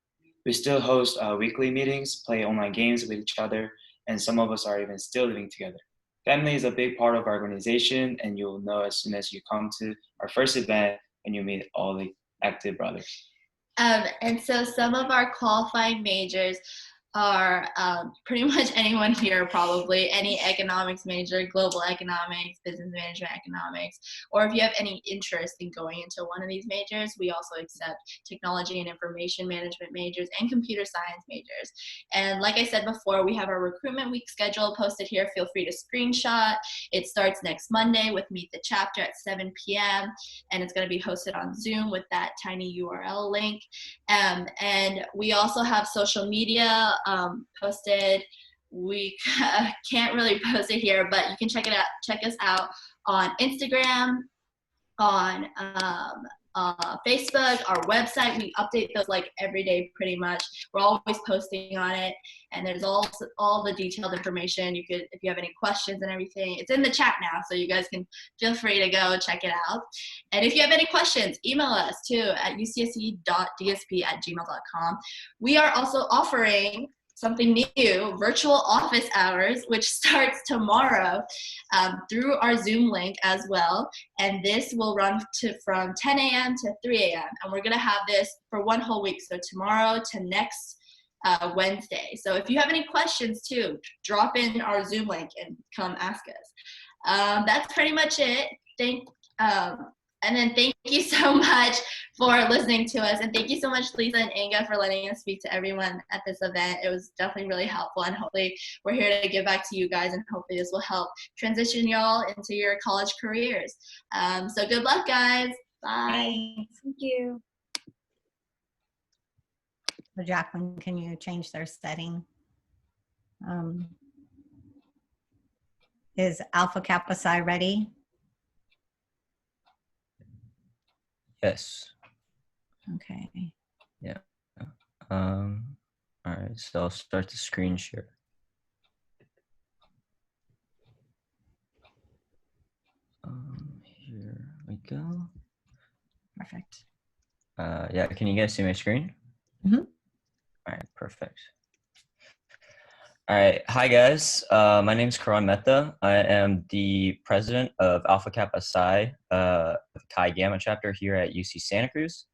We still host weekly meetings, play online games with each other, and some of us are even still living together. Family is a big part of our organization, and you'll know as soon as you come to our first event and you meet all the active brothers. And so some of our qualifying majors are pretty much anyone here, probably any economics major, global economics, business management economics, or if you have any interest in going into one of these majors, we also accept technology and information management majors and computer science majors. And like I said before, we have our recruitment week schedule posted here. Feel free to screenshot. It starts next Monday with Meet the Chapter at 7 p.m. and it's going to be hosted on Zoom with that tiny URL link. And we also have social media posted. We can't really post it here, but you can check us out on Instagram, on Facebook, our website. We update those like every day pretty much. We're always posting on it, and there's all the detailed information. You could, if you have any questions and everything, it's in the chat now, so you guys can feel free to go check it out. And if you have any questions, email us too at ucsc.dsp@gmail.com. We are also offering something new, virtual office hours, which starts tomorrow through our Zoom link as well. And this will run from 10 a.m. to 3 a.m. And we're gonna have this for one whole week. So tomorrow to next Wednesday. So if you have any questions too, drop in our Zoom link and come ask us. That's pretty much it. And then thank you so much for listening to us. And thank you so much, Lisa and Inga, for letting us speak to everyone at this event. It was definitely really helpful. And hopefully we're here to give back to you guys. And hopefully this will help transition y'all into your college careers. So good luck, guys. Bye. Thank you. So Jacqueline, can you change their setting? Is Alpha Kappa Psi ready? Yes. Okay. Yeah. All right, so I'll start the screen share. Here we go. Perfect. Yeah, can you guys see my screen? Mm-hmm. All right, perfect. All right, hi guys. My name is Karan Mehta. I am the president of Alpha Kappa Psi, Chi Gamma chapter here at UC Santa Cruz.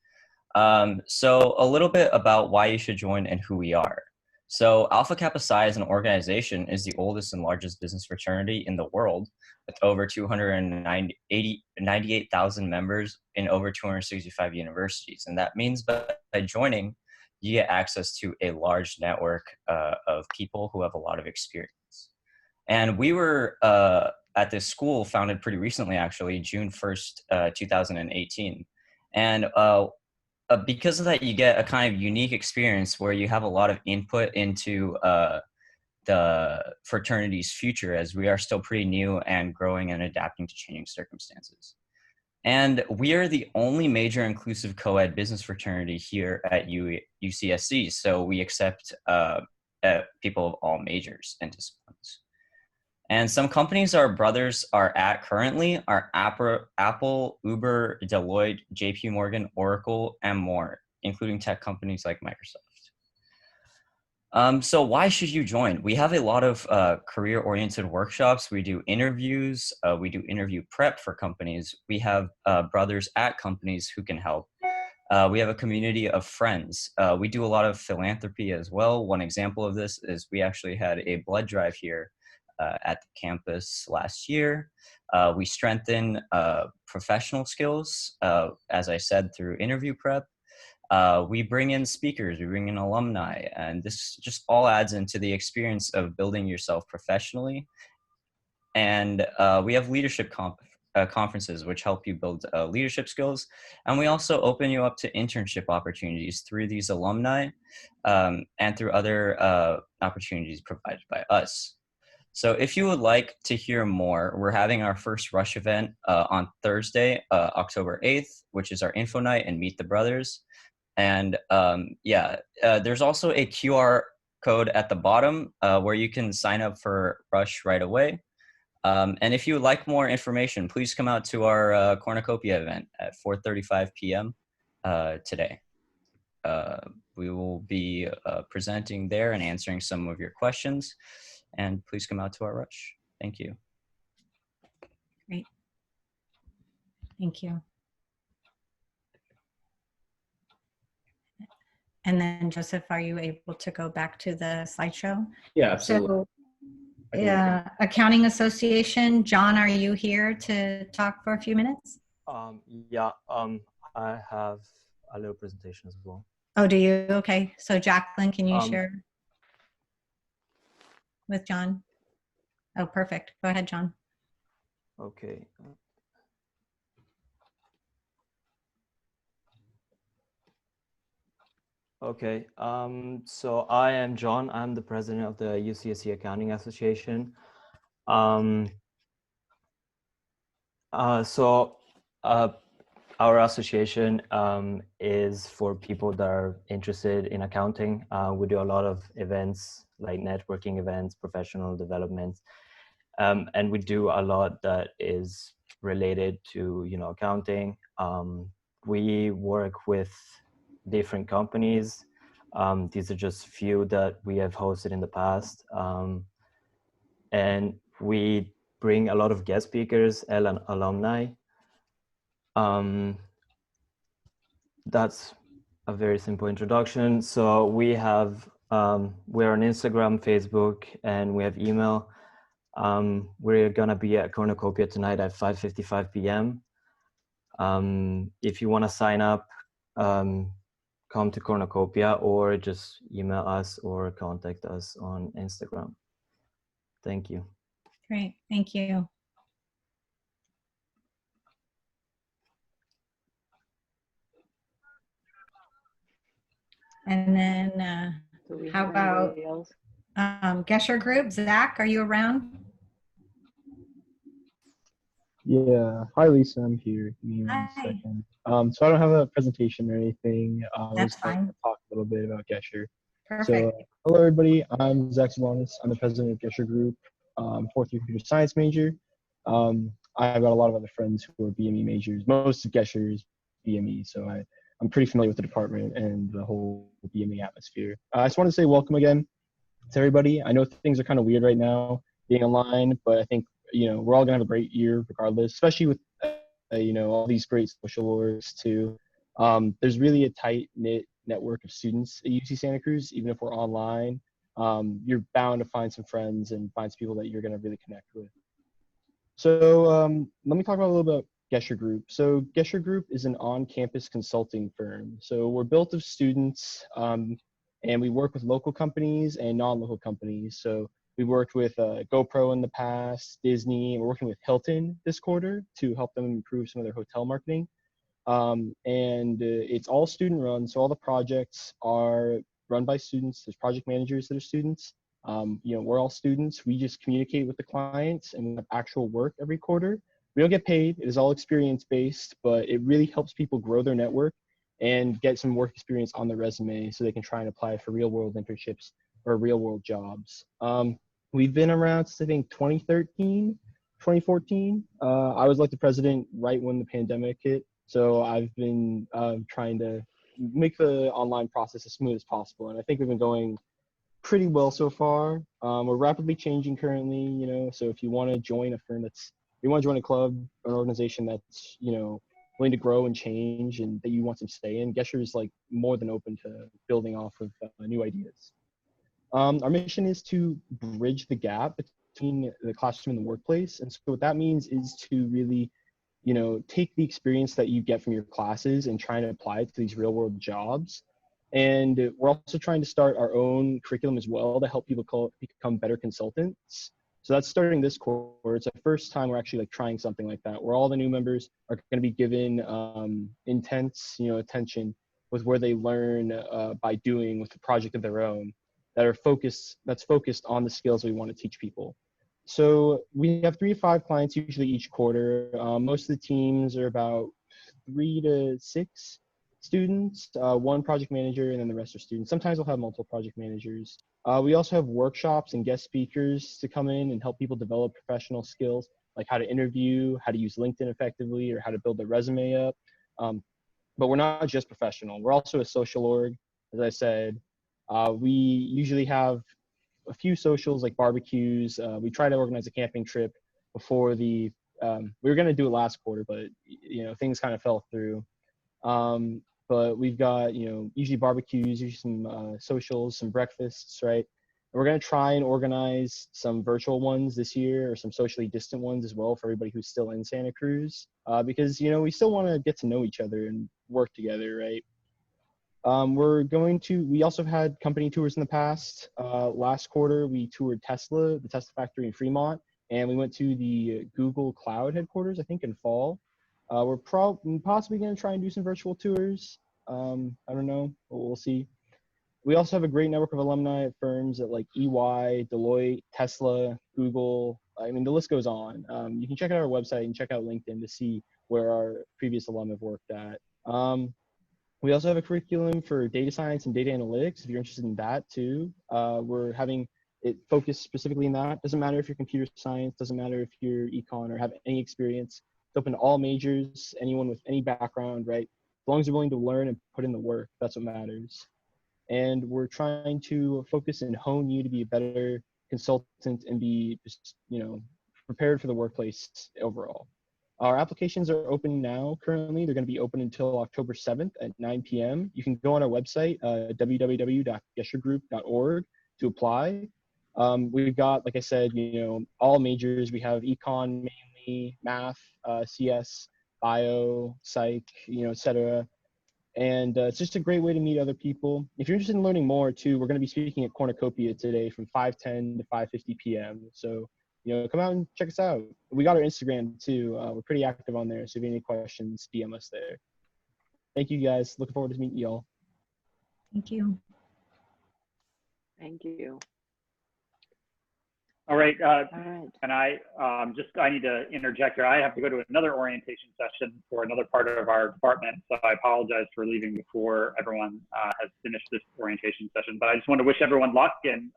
So a little bit about why you should join and who we are. So Alpha Kappa Psi as an organization is the oldest and largest business fraternity in the world, with over 298,000 members in over 265 universities. And that means by joining, you get access to a large network of people who have a lot of experience. And we were at this school founded pretty recently, actually, June 1st, 2018. And because of that, you get a kind of unique experience where you have a lot of input into the fraternity's future, as we are still pretty new and growing and adapting to changing circumstances. And we are the only major inclusive co-ed business fraternity here at UCSC, so we accept people of all majors and disciplines. And some companies our brothers are at currently are Apple, Uber, Deloitte, JP Morgan, Oracle, and more, including tech companies like Microsoft. So why should you join? We have a lot of career-oriented workshops. We do interviews. We do interview prep for companies. We have brothers at companies who can help. We have a community of friends. We do a lot of philanthropy as well. One example of this is we actually had a blood drive here at the campus last year. We strengthen professional skills, as I said, through interview prep. We bring in speakers, we bring in alumni, and this just all adds into the experience of building yourself professionally. And we have leadership conferences, which help you build leadership skills. And we also open you up to internship opportunities through these alumni and through other opportunities provided by us. So if you would like to hear more, we're having our first Rush event on Thursday, October 8th, which is our info night and Meet the Brothers. And there's also a QR code at the bottom where you can sign up for Rush right away. And if you would like more information, please come out to our cornucopia event at 4:35 p.m. Today. We will be presenting there and answering some of your questions. And please come out to our Rush. Thank you. Great. Thank you. And then Joseph, are you able to go back to the slideshow? Yeah, absolutely. So, Accounting Association, John, are you here to talk for a few minutes? I have a little presentation as well. Oh, do you? Okay. So Jacqueline, can you share with John? Oh, perfect. Go ahead, John. Okay. Okay, so I am John. I'm the president of the UCSC Accounting Association. Our association is for people that are interested in accounting. We do a lot of events like networking events, professional development, and we do a lot that is related to, accounting. We work with different companies. These are just few that we have hosted in the past. And we bring a lot of guest speakers and alumni. That's a very simple introduction. So we have, we're on Instagram, Facebook, and we have email. We're gonna be at Cornucopia tonight at 5:55 p.m. If you wanna sign up, come to Cornucopia or just email us or contact us on Instagram. Thank you. Great, thank you. And then how about Gesher Group? Zach, are you around? Yeah. Hi, Lisa. I'm here. Give me Hi. 1 second. So I don't have a presentation or anything. That's I was going fine. to talk a little bit about Gesher. Perfect. So hello, everybody. I'm Zach Salonis. I'm the president of Gesher Group, fourth year computer science major. I've got a lot of other friends who are BME majors. Most of Gesher is BME, so I'm pretty familiar with the department and the whole BME atmosphere. I just want to say welcome again to everybody. I know things are kind of weird right now being online, but I think, we're all gonna have a great year regardless, especially with, all these great social awards too. There's really a tight knit network of students at UC Santa Cruz. Even if we're online, you're bound to find some friends and find some people that you're gonna really connect with. So let me talk about a little about Gesher Group. So Gesher Group is an on-campus consulting firm. So we're built of students, and we work with local companies and non-local companies. So we worked with GoPro in the past, Disney, and we're working with Hilton this quarter to help them improve some of their hotel marketing. It's all student run. So all the projects are run by students. There's project managers that are students. We're all students. We just communicate with the clients and we have actual work every quarter. We don't get paid. It is all experience based, but it really helps people grow their network and get some work experience on their resume so they can try and apply for real world internships or real world jobs. We've been around since I think 2013, 2014. I was elected president right when the pandemic hit. So I've been trying to make the online process as smooth as possible. And I think we've been going pretty well so far. We're rapidly changing currently, so if you want to join a firm you want to join a club or an organization that's, willing to grow and change and that you want some stay in, Gesher is like more than open to building off of new ideas. Our mission is to bridge the gap between the classroom and the workplace. And so what that means is to really, take the experience that you get from your classes and trying to apply it to these real world jobs. And we're also trying to start our own curriculum as well to help people become better consultants. So that's starting this quarter. It's the first time we're actually trying something like that, where all the new members are going to be given intense, attention with where they learn by doing with a project of their own that's focused on the skills we want to teach people. So we have 3 to 5 clients usually each quarter. Most of the teams are about 3 to 6 students, 1 project manager, and then the rest are students. Sometimes we'll have multiple project managers. We also have workshops and guest speakers to come in and help people develop professional skills, like how to interview, how to use LinkedIn effectively, or how to build their resume up. But we're not just professional. We're also a social org, as I said. We usually have a few socials like barbecues. We try to organize a camping trip before we were going to do it last quarter, but things kind of fell through. But we've got, usually barbecues, usually some socials, some breakfasts, right? And we're going to try and organize some virtual ones this year or some socially distant ones as well for everybody who's still in Santa Cruz, because, we still want to get to know each other and work together, right? We also had company tours in the past. Last quarter, we toured Tesla, the Tesla factory in Fremont, and we went to the Google Cloud headquarters, I think in fall. We're possibly going to try and do some virtual tours. I don't know, but we'll see. We also have a great network of alumni at firms at like EY, Deloitte, Tesla, Google. I mean, the list goes on. You can check out our website and check out LinkedIn to see where our previous alum have worked at. We also have a curriculum for data science and data analytics, if you're interested in that too. We're having it focused specifically in that. Doesn't matter if you're computer science, doesn't matter if you're econ or have any experience. It's open to all majors, anyone with any background, right? As long as you're willing to learn and put in the work, that's what matters. And we're trying to focus and hone you to be a better consultant and be just, prepared for the workplace overall. Our applications are open now currently. They're going to be open until October 7th at 9 p.m. You can go on our website, www.geshergroup.org to apply. We've got, like I said, all majors. We have econ mainly, math, CS, bio, psych, et cetera. And it's just a great way to meet other people. If you're interested in learning more too, we're going to be speaking at Cornucopia today from 5:10 to 5:50 p.m. So, come out and check us out. We got our Instagram too. We're pretty active on there. So if you have any questions, DM us there. Thank you guys. Looking forward to meeting y'all. Thank you. Thank you. All right. All right. And I need to interject here. I have to go to another orientation session for another part of our department. So I apologize for leaving before everyone has finished this orientation session. But I just want to wish everyone luck and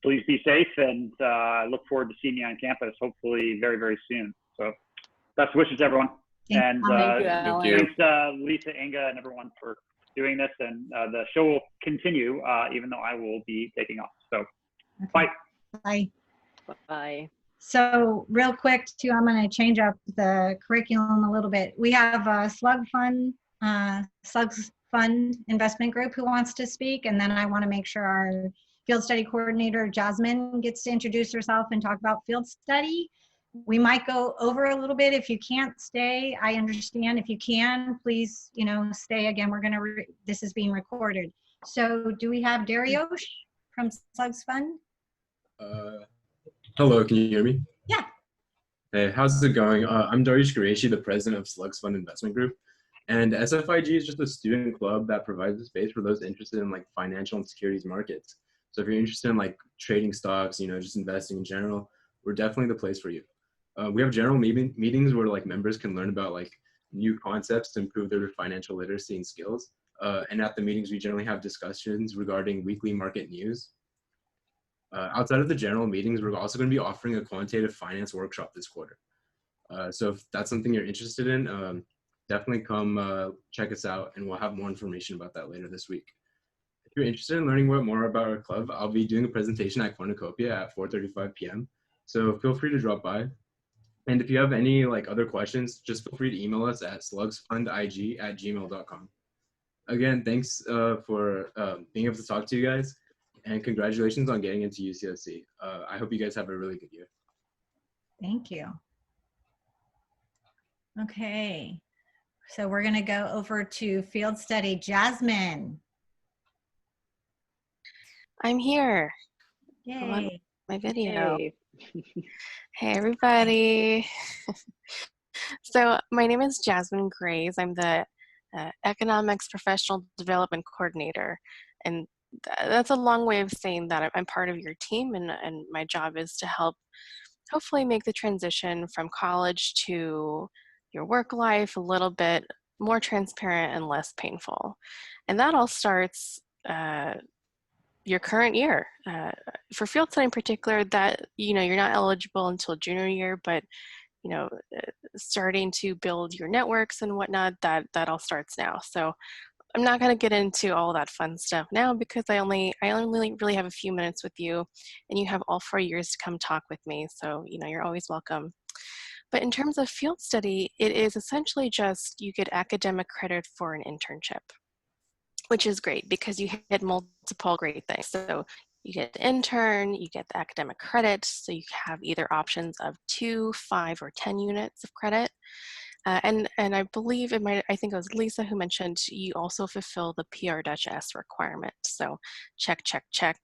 please be safe. And I look forward to seeing you on campus, hopefully very, very soon. So best wishes, everyone. Thank you. And thanks, Lisa, Inga, and everyone for doing this. And the show will continue, even though I will be taking off. So Okay. bye. Bye. Bye. So real quick too, I'm going to change up the curriculum a little bit. We have a Slugs Fund investment group who wants to speak. And then I want to make sure our field study coordinator, Jasmine, gets to introduce herself and talk about field study. We might go over a little bit. If you can't stay, I understand. If you can, please, stay. Again, this is being recorded. So do we have Dariush from Slugs Fund? Hello, can you hear me? Yeah. Hey, how's it going? I'm Dariush Qureshi, the president of Slugs Fund Investment Group. And SFIG is just a student club that provides a space for those interested in like financial and securities markets. So if you're interested in like trading stocks, just investing in general, we're definitely the place for you. We have general meetings where like members can learn about like new concepts to improve their financial literacy and skills. And at the meetings, we generally have discussions regarding weekly market news. Outside of the general meetings, we're also going to be offering a quantitative finance workshop this quarter. So if that's something you're interested in, definitely come check us out, and we'll have more information about that later this week. If you're interested in learning more about our club, I'll be doing a presentation at Cornucopia at 4:35 p.m. So feel free to drop by. And if you have any like other questions, just feel free to email us at slugsfundig@gmail.com. Again, thanks for being able to talk to you guys, and congratulations on getting into UCSC. I hope you guys have a really good year. Thank you. Okay, so we're gonna go over to field study. Jasmine. I'm here. Yay. My video. Yay. Hey, everybody. So my name is Jasmine Grays. I'm the Economics Professional Development Coordinator. And that's a long way of saying that I'm part of your team, and my job is to help hopefully make the transition from college to your work life a little bit more transparent and less painful. And that all starts your current year. For field study in particular, that you're not eligible until junior year, but starting to build your networks and whatnot, that all starts now. So I'm not going to get into all that fun stuff now, because I only really have a few minutes with you, and you have all 4 years to come talk with me. So you're always welcome. But in terms of field study, it is essentially just you get academic credit for an internship, which is great because you get multiple great things. So you get the intern, you get the academic credit, so you have either options of 2, 5, or 10 units of credit. And I believe I think it was Lisa who mentioned you also fulfill the PR-S requirement. So check, check, check.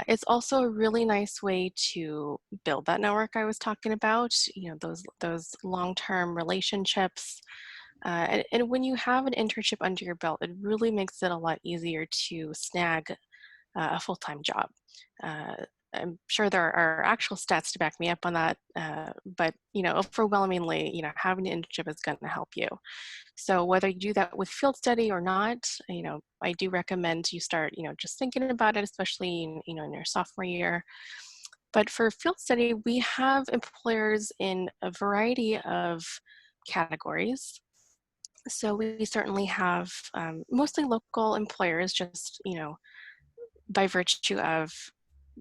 It's also a really nice way to build that network I was talking about, those long-term relationships. And when you have an internship under your belt, it really makes it a lot easier to snag a full-time job. I'm sure there are actual stats to back me up on that, but overwhelmingly, having an internship is going to help you. So whether you do that with field study or not, I do recommend you start, just thinking about it, especially in your sophomore year. But for field study, we have employers in a variety of categories. So we certainly have mostly local employers, just by virtue of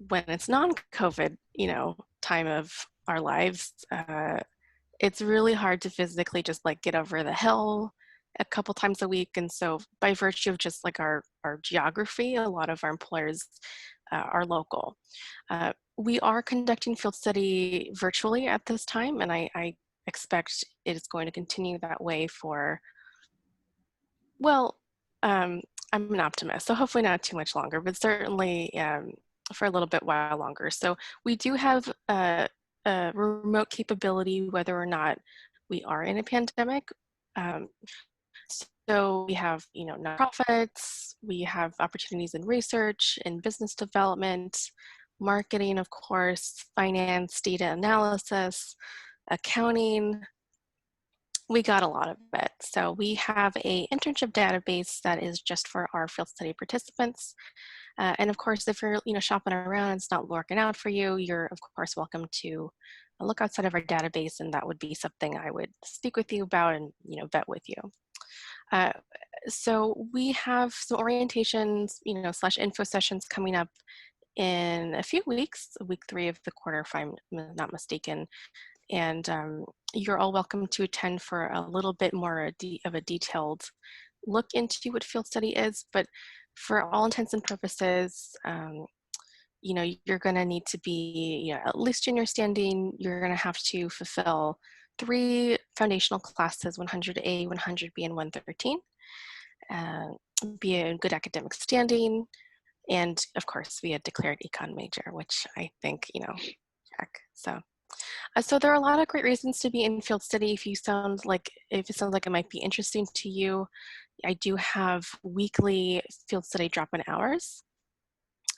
when it's non-COVID, time of our lives, it's really hard to physically just like get over the hill a couple times a week. And so by virtue of just like our geography, a lot of our employers are local. We are conducting field study virtually at this time, and I expect it is going to continue that way for, well, I'm an optimist, so hopefully not too much longer, but certainly for a little bit while longer. So we do have a remote capability, whether or not we are in a pandemic. So we have, nonprofits, we have opportunities in research, in business development, marketing, of course, finance, data analysis, accounting. We got a lot of it. So we have a internship database that is just for our field study participants. And of course, if you're shopping around and it's not working out for you, you're of course welcome to look outside of our database, and that would be something I would speak with you about and vet with you. So we have some orientations, / info sessions coming up in a few weeks, week 3 of the quarter, if I'm not mistaken. And you're all welcome to attend for a little bit more of a detailed look into what field study is. But for all intents and purposes, you're going to need to be at least junior standing. You're going to have to fulfill 3 foundational classes, 100A, 100B, and 113. Be in good academic standing, and of course be a declared econ major, which I think check. So So there are a lot of great reasons to be in field study if it sounds like it might be interesting to you. I do have weekly field study drop-in hours.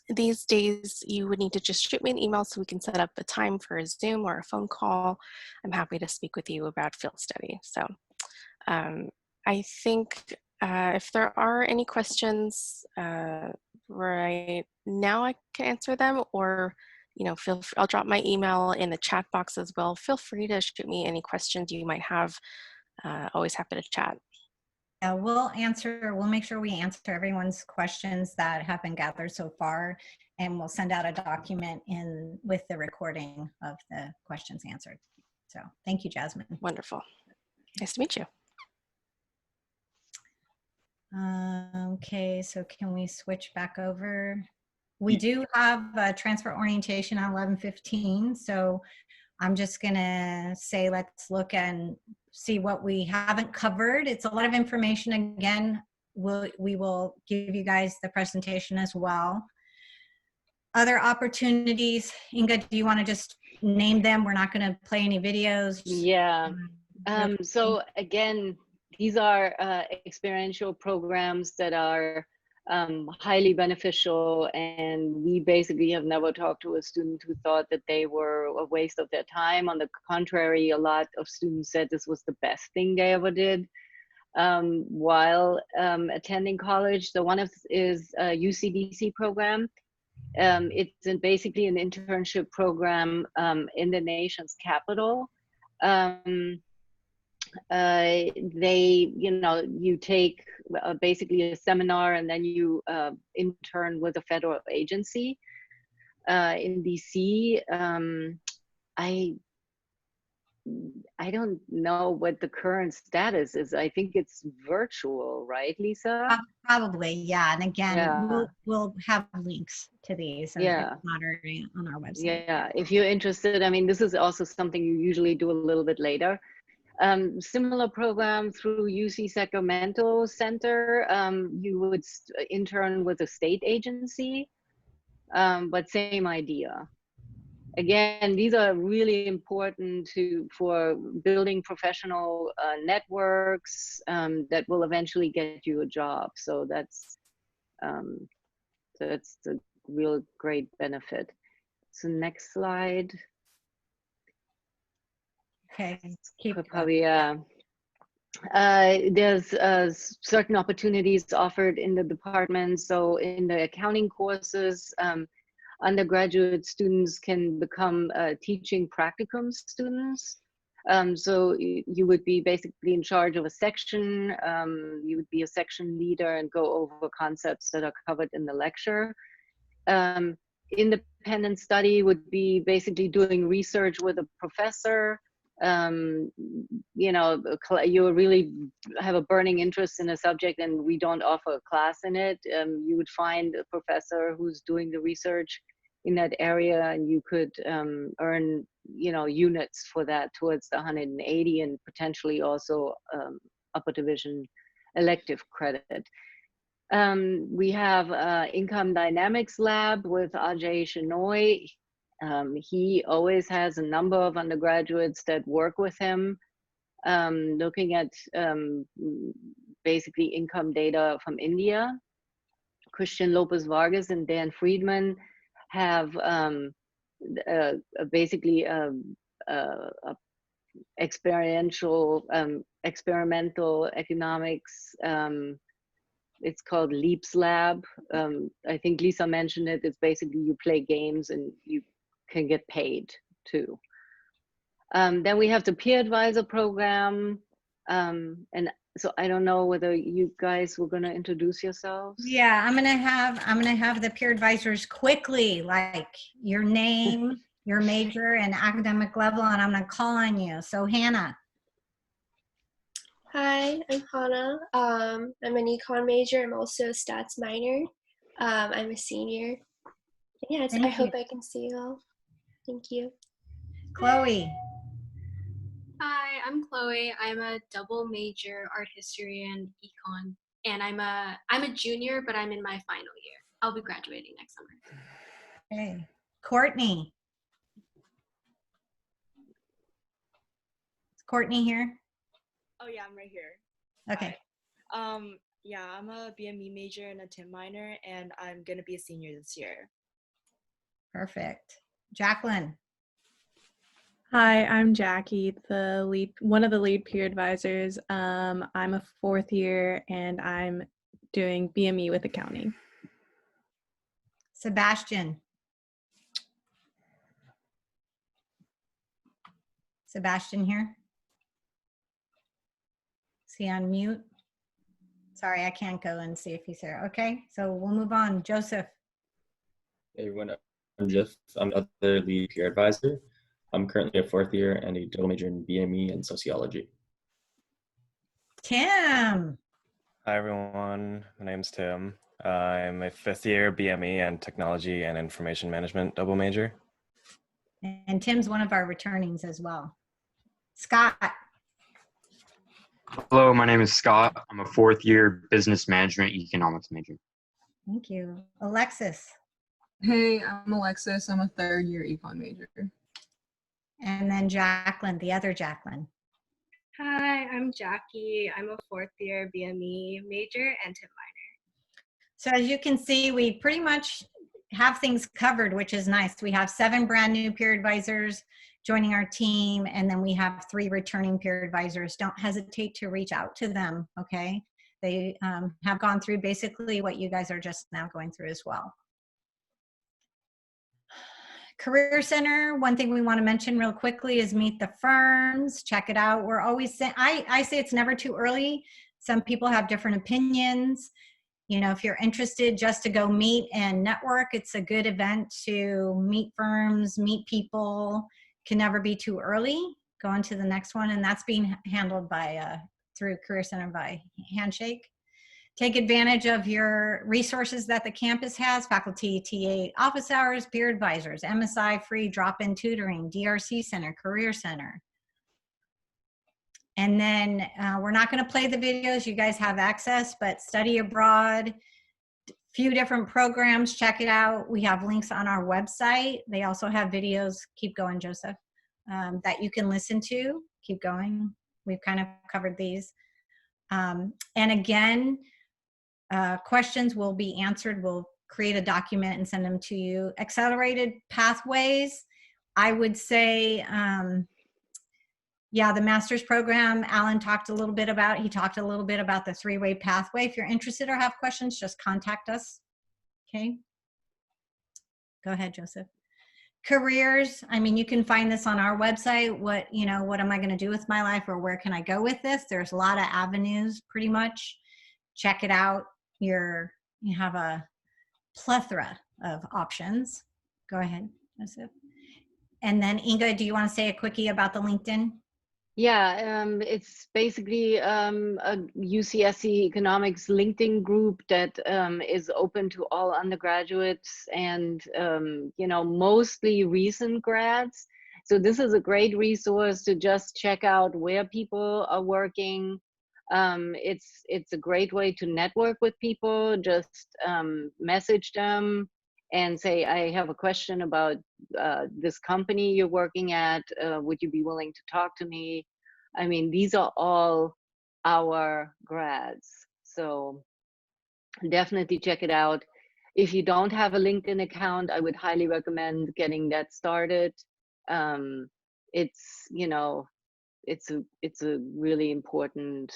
These days, you would need to just shoot me an email so we can set up a time for a Zoom or a phone call. I'm happy to speak with you about field study. So I think if there are any questions right now, I can answer them, or I'll drop my email in the chat box as well. Feel free to shoot me any questions you might have. Always happy to chat. Yeah, we'll make sure we answer everyone's questions that have been gathered so far, and we'll send out a document with the recording of the questions answered. So thank you, Jasmine. Wonderful. Nice to meet you. Okay, so can we switch back over? We do have a transfer orientation on 11:15, so I'm just gonna say let's look and see what we haven't covered. It's a lot of information. Again, we will give you guys the presentation as well. Other opportunities, Inga, do you want to just name them? We're not going to play any videos. Yeah. So again, these are experiential programs that are highly beneficial, and we basically have never talked to a student who thought that they were a waste of their time. On the contrary, a lot of students said this was the best thing they ever did while attending college. So one of is a UCDC program. It's basically an internship program in the nation's capital. You take basically a seminar, and then you intern with a federal agency in DC. I don't know what the current status is. I think it's virtual, right, Lisa? Probably, yeah. And again, yeah. we'll have links to these on our website. Yeah, if you're interested, I mean, this is also something you usually do a little bit later. Similar program through UC Sacramento Center, you would intern with a state agency, but same idea. Again, these are really important for building professional networks that will eventually get you a job. So that's the real great benefit. So next slide. Okay, probably there's certain opportunities offered in the department. So in the accounting courses, undergraduate students can become teaching practicum students. So you would be basically in charge of a section. You would be a section leader and go over concepts that are covered in the lecture. Independent study would be basically doing research with a professor. You really have a burning interest in a subject and we don't offer a class in it. You would find a professor who's doing the research in that area, and you could earn units for that towards the 180, and potentially also upper division elective credit. We have Income Dynamics Lab with Ajay Shenoy. He always has a number of undergraduates that work with him, looking at basically income data from India. Christian Lopez Vargas and Dan Friedman have basically experimental economics. It's called Leaps Lab. I think Lisa mentioned it. It's basically you play games and you can get paid too. Then we have the peer advisor program. And so I don't know whether you guys were gonna introduce yourselves. Yeah, I'm gonna have the peer advisors quickly, like your name, your major and academic level, and I'm gonna call on you. So Hannah. Hi, I'm Hannah. I'm an econ major. I'm also a stats minor. I'm a senior. Yeah, I hope I can see you all. Thank you. Chloe. Hi, I'm Chloe. I'm a double major art history and econ, and I'm a junior, but I'm in my final year. I'll be graduating next summer. Okay, Courtney. Courtney here? Oh yeah, I'm right here. Okay. Yeah, I'm a BME major and a TIM minor, and I'm gonna be a senior this year. Perfect. Jacqueline. Hi, I'm Jackie, one of the lead peer advisors. I'm a 4th year and I'm doing BME with accounting. Sebastian. Sebastian here? Is he on mute? Sorry, I can't go and see if he's here. Okay, so we'll move on. Joseph. Hey everyone, I'm Jeff. I'm another lead peer advisor. I'm currently a 4th year and a double major in BME and sociology. Tim. Hi everyone, my name's Tim. I'm a 5th year BME and technology and information management double major. And Tim's one of our returnings as well. Scott. Hello, my name is Scott. I'm a 4th year business management economics major. Thank you. Alexis. Hey, I'm Alexis. I'm a 3rd year econ major. And then Jacqueline, the other Jacqueline. Hi, I'm Jackie. I'm a 4th year BME major and TIM minor. So as you can see, we pretty much have things covered, which is nice. We have 7 brand new peer advisors joining our team, and then we have 3 returning peer advisors. Don't hesitate to reach out to them, okay? They have gone through basically what you guys are just now going through as well. Career Center, one thing we want to mention real quickly is meet the firms. Check it out. We're always saying, I say it's never too early. Some people have different opinions. You know, if you're interested just to go meet and network, it's a good event to meet firms, meet people. Can never be too early. Go on to the next one, and that's being handled by through Career Center by Handshake. Take advantage of your resources that the campus has, faculty, TA, office hours, peer advisors, MSI free drop-in tutoring, DRC Center, Career Center. And then we're not gonna play the videos, you guys have access, but study abroad, few different programs, check it out. We have links on our website. They also have videos, keep going, Joseph, that you can listen to, keep going. We've kind of covered these. And again, questions will be answered. We'll create a document and send them to you. Accelerated pathways, I would say, yeah, the master's program, Alan talked a little bit about, he talked a little bit about the 3-way pathway. If you're interested or have questions, just contact us, okay? Go ahead, Joseph. Careers, I mean, you can find this on our website. What, you know, what am I gonna do with my life, or where can I go with this? There's a lot of avenues, pretty much. Check it out. You have a plethora of options. Go ahead, Joseph. And then Inga, do you want to say a quickie about the LinkedIn? Yeah, it's basically a UCSC economics LinkedIn group that is open to all undergraduates and, you know, mostly recent grads. So this is a great resource to just check out where people are working. It's a great way to network with people. Just message them and say, I have a question about this company you're working at. Would you be willing to talk to me? I mean, these are all our grads. So definitely check it out. If you don't have a LinkedIn account, I would highly recommend getting that started. It's, you know, it's a really important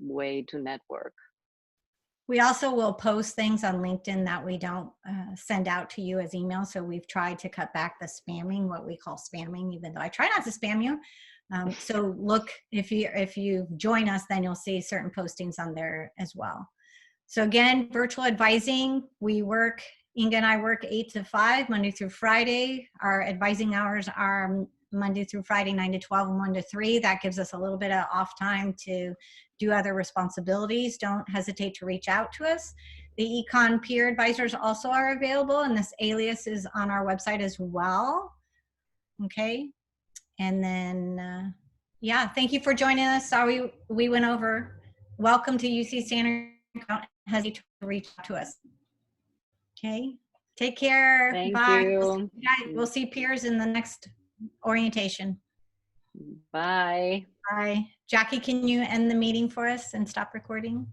way to network. We also will post things on LinkedIn that we don't send out to you as email. So we've tried to cut back the spamming, what we call spamming, even though I try not to spam you. So look, if you join us, then you'll see certain postings on there as well. So again, virtual advising, Inga and I work 8 to 5, Monday through Friday. Our advising hours are Monday through Friday, 9 to 12 and 1 to 3. That gives us a little bit of off time to do other responsibilities. Don't hesitate to reach out to us. The econ peer advisors also are available, and this alias is on our website as well. Okay, and then yeah, thank you for joining us. Sorry we went over. Welcome to UC Santa. Don't hesitate to reach out to us. Okay, take care. Thank Bye. you. We'll see peers in the next orientation. Bye. Bye. Jackie, can you end the meeting for us and stop recording?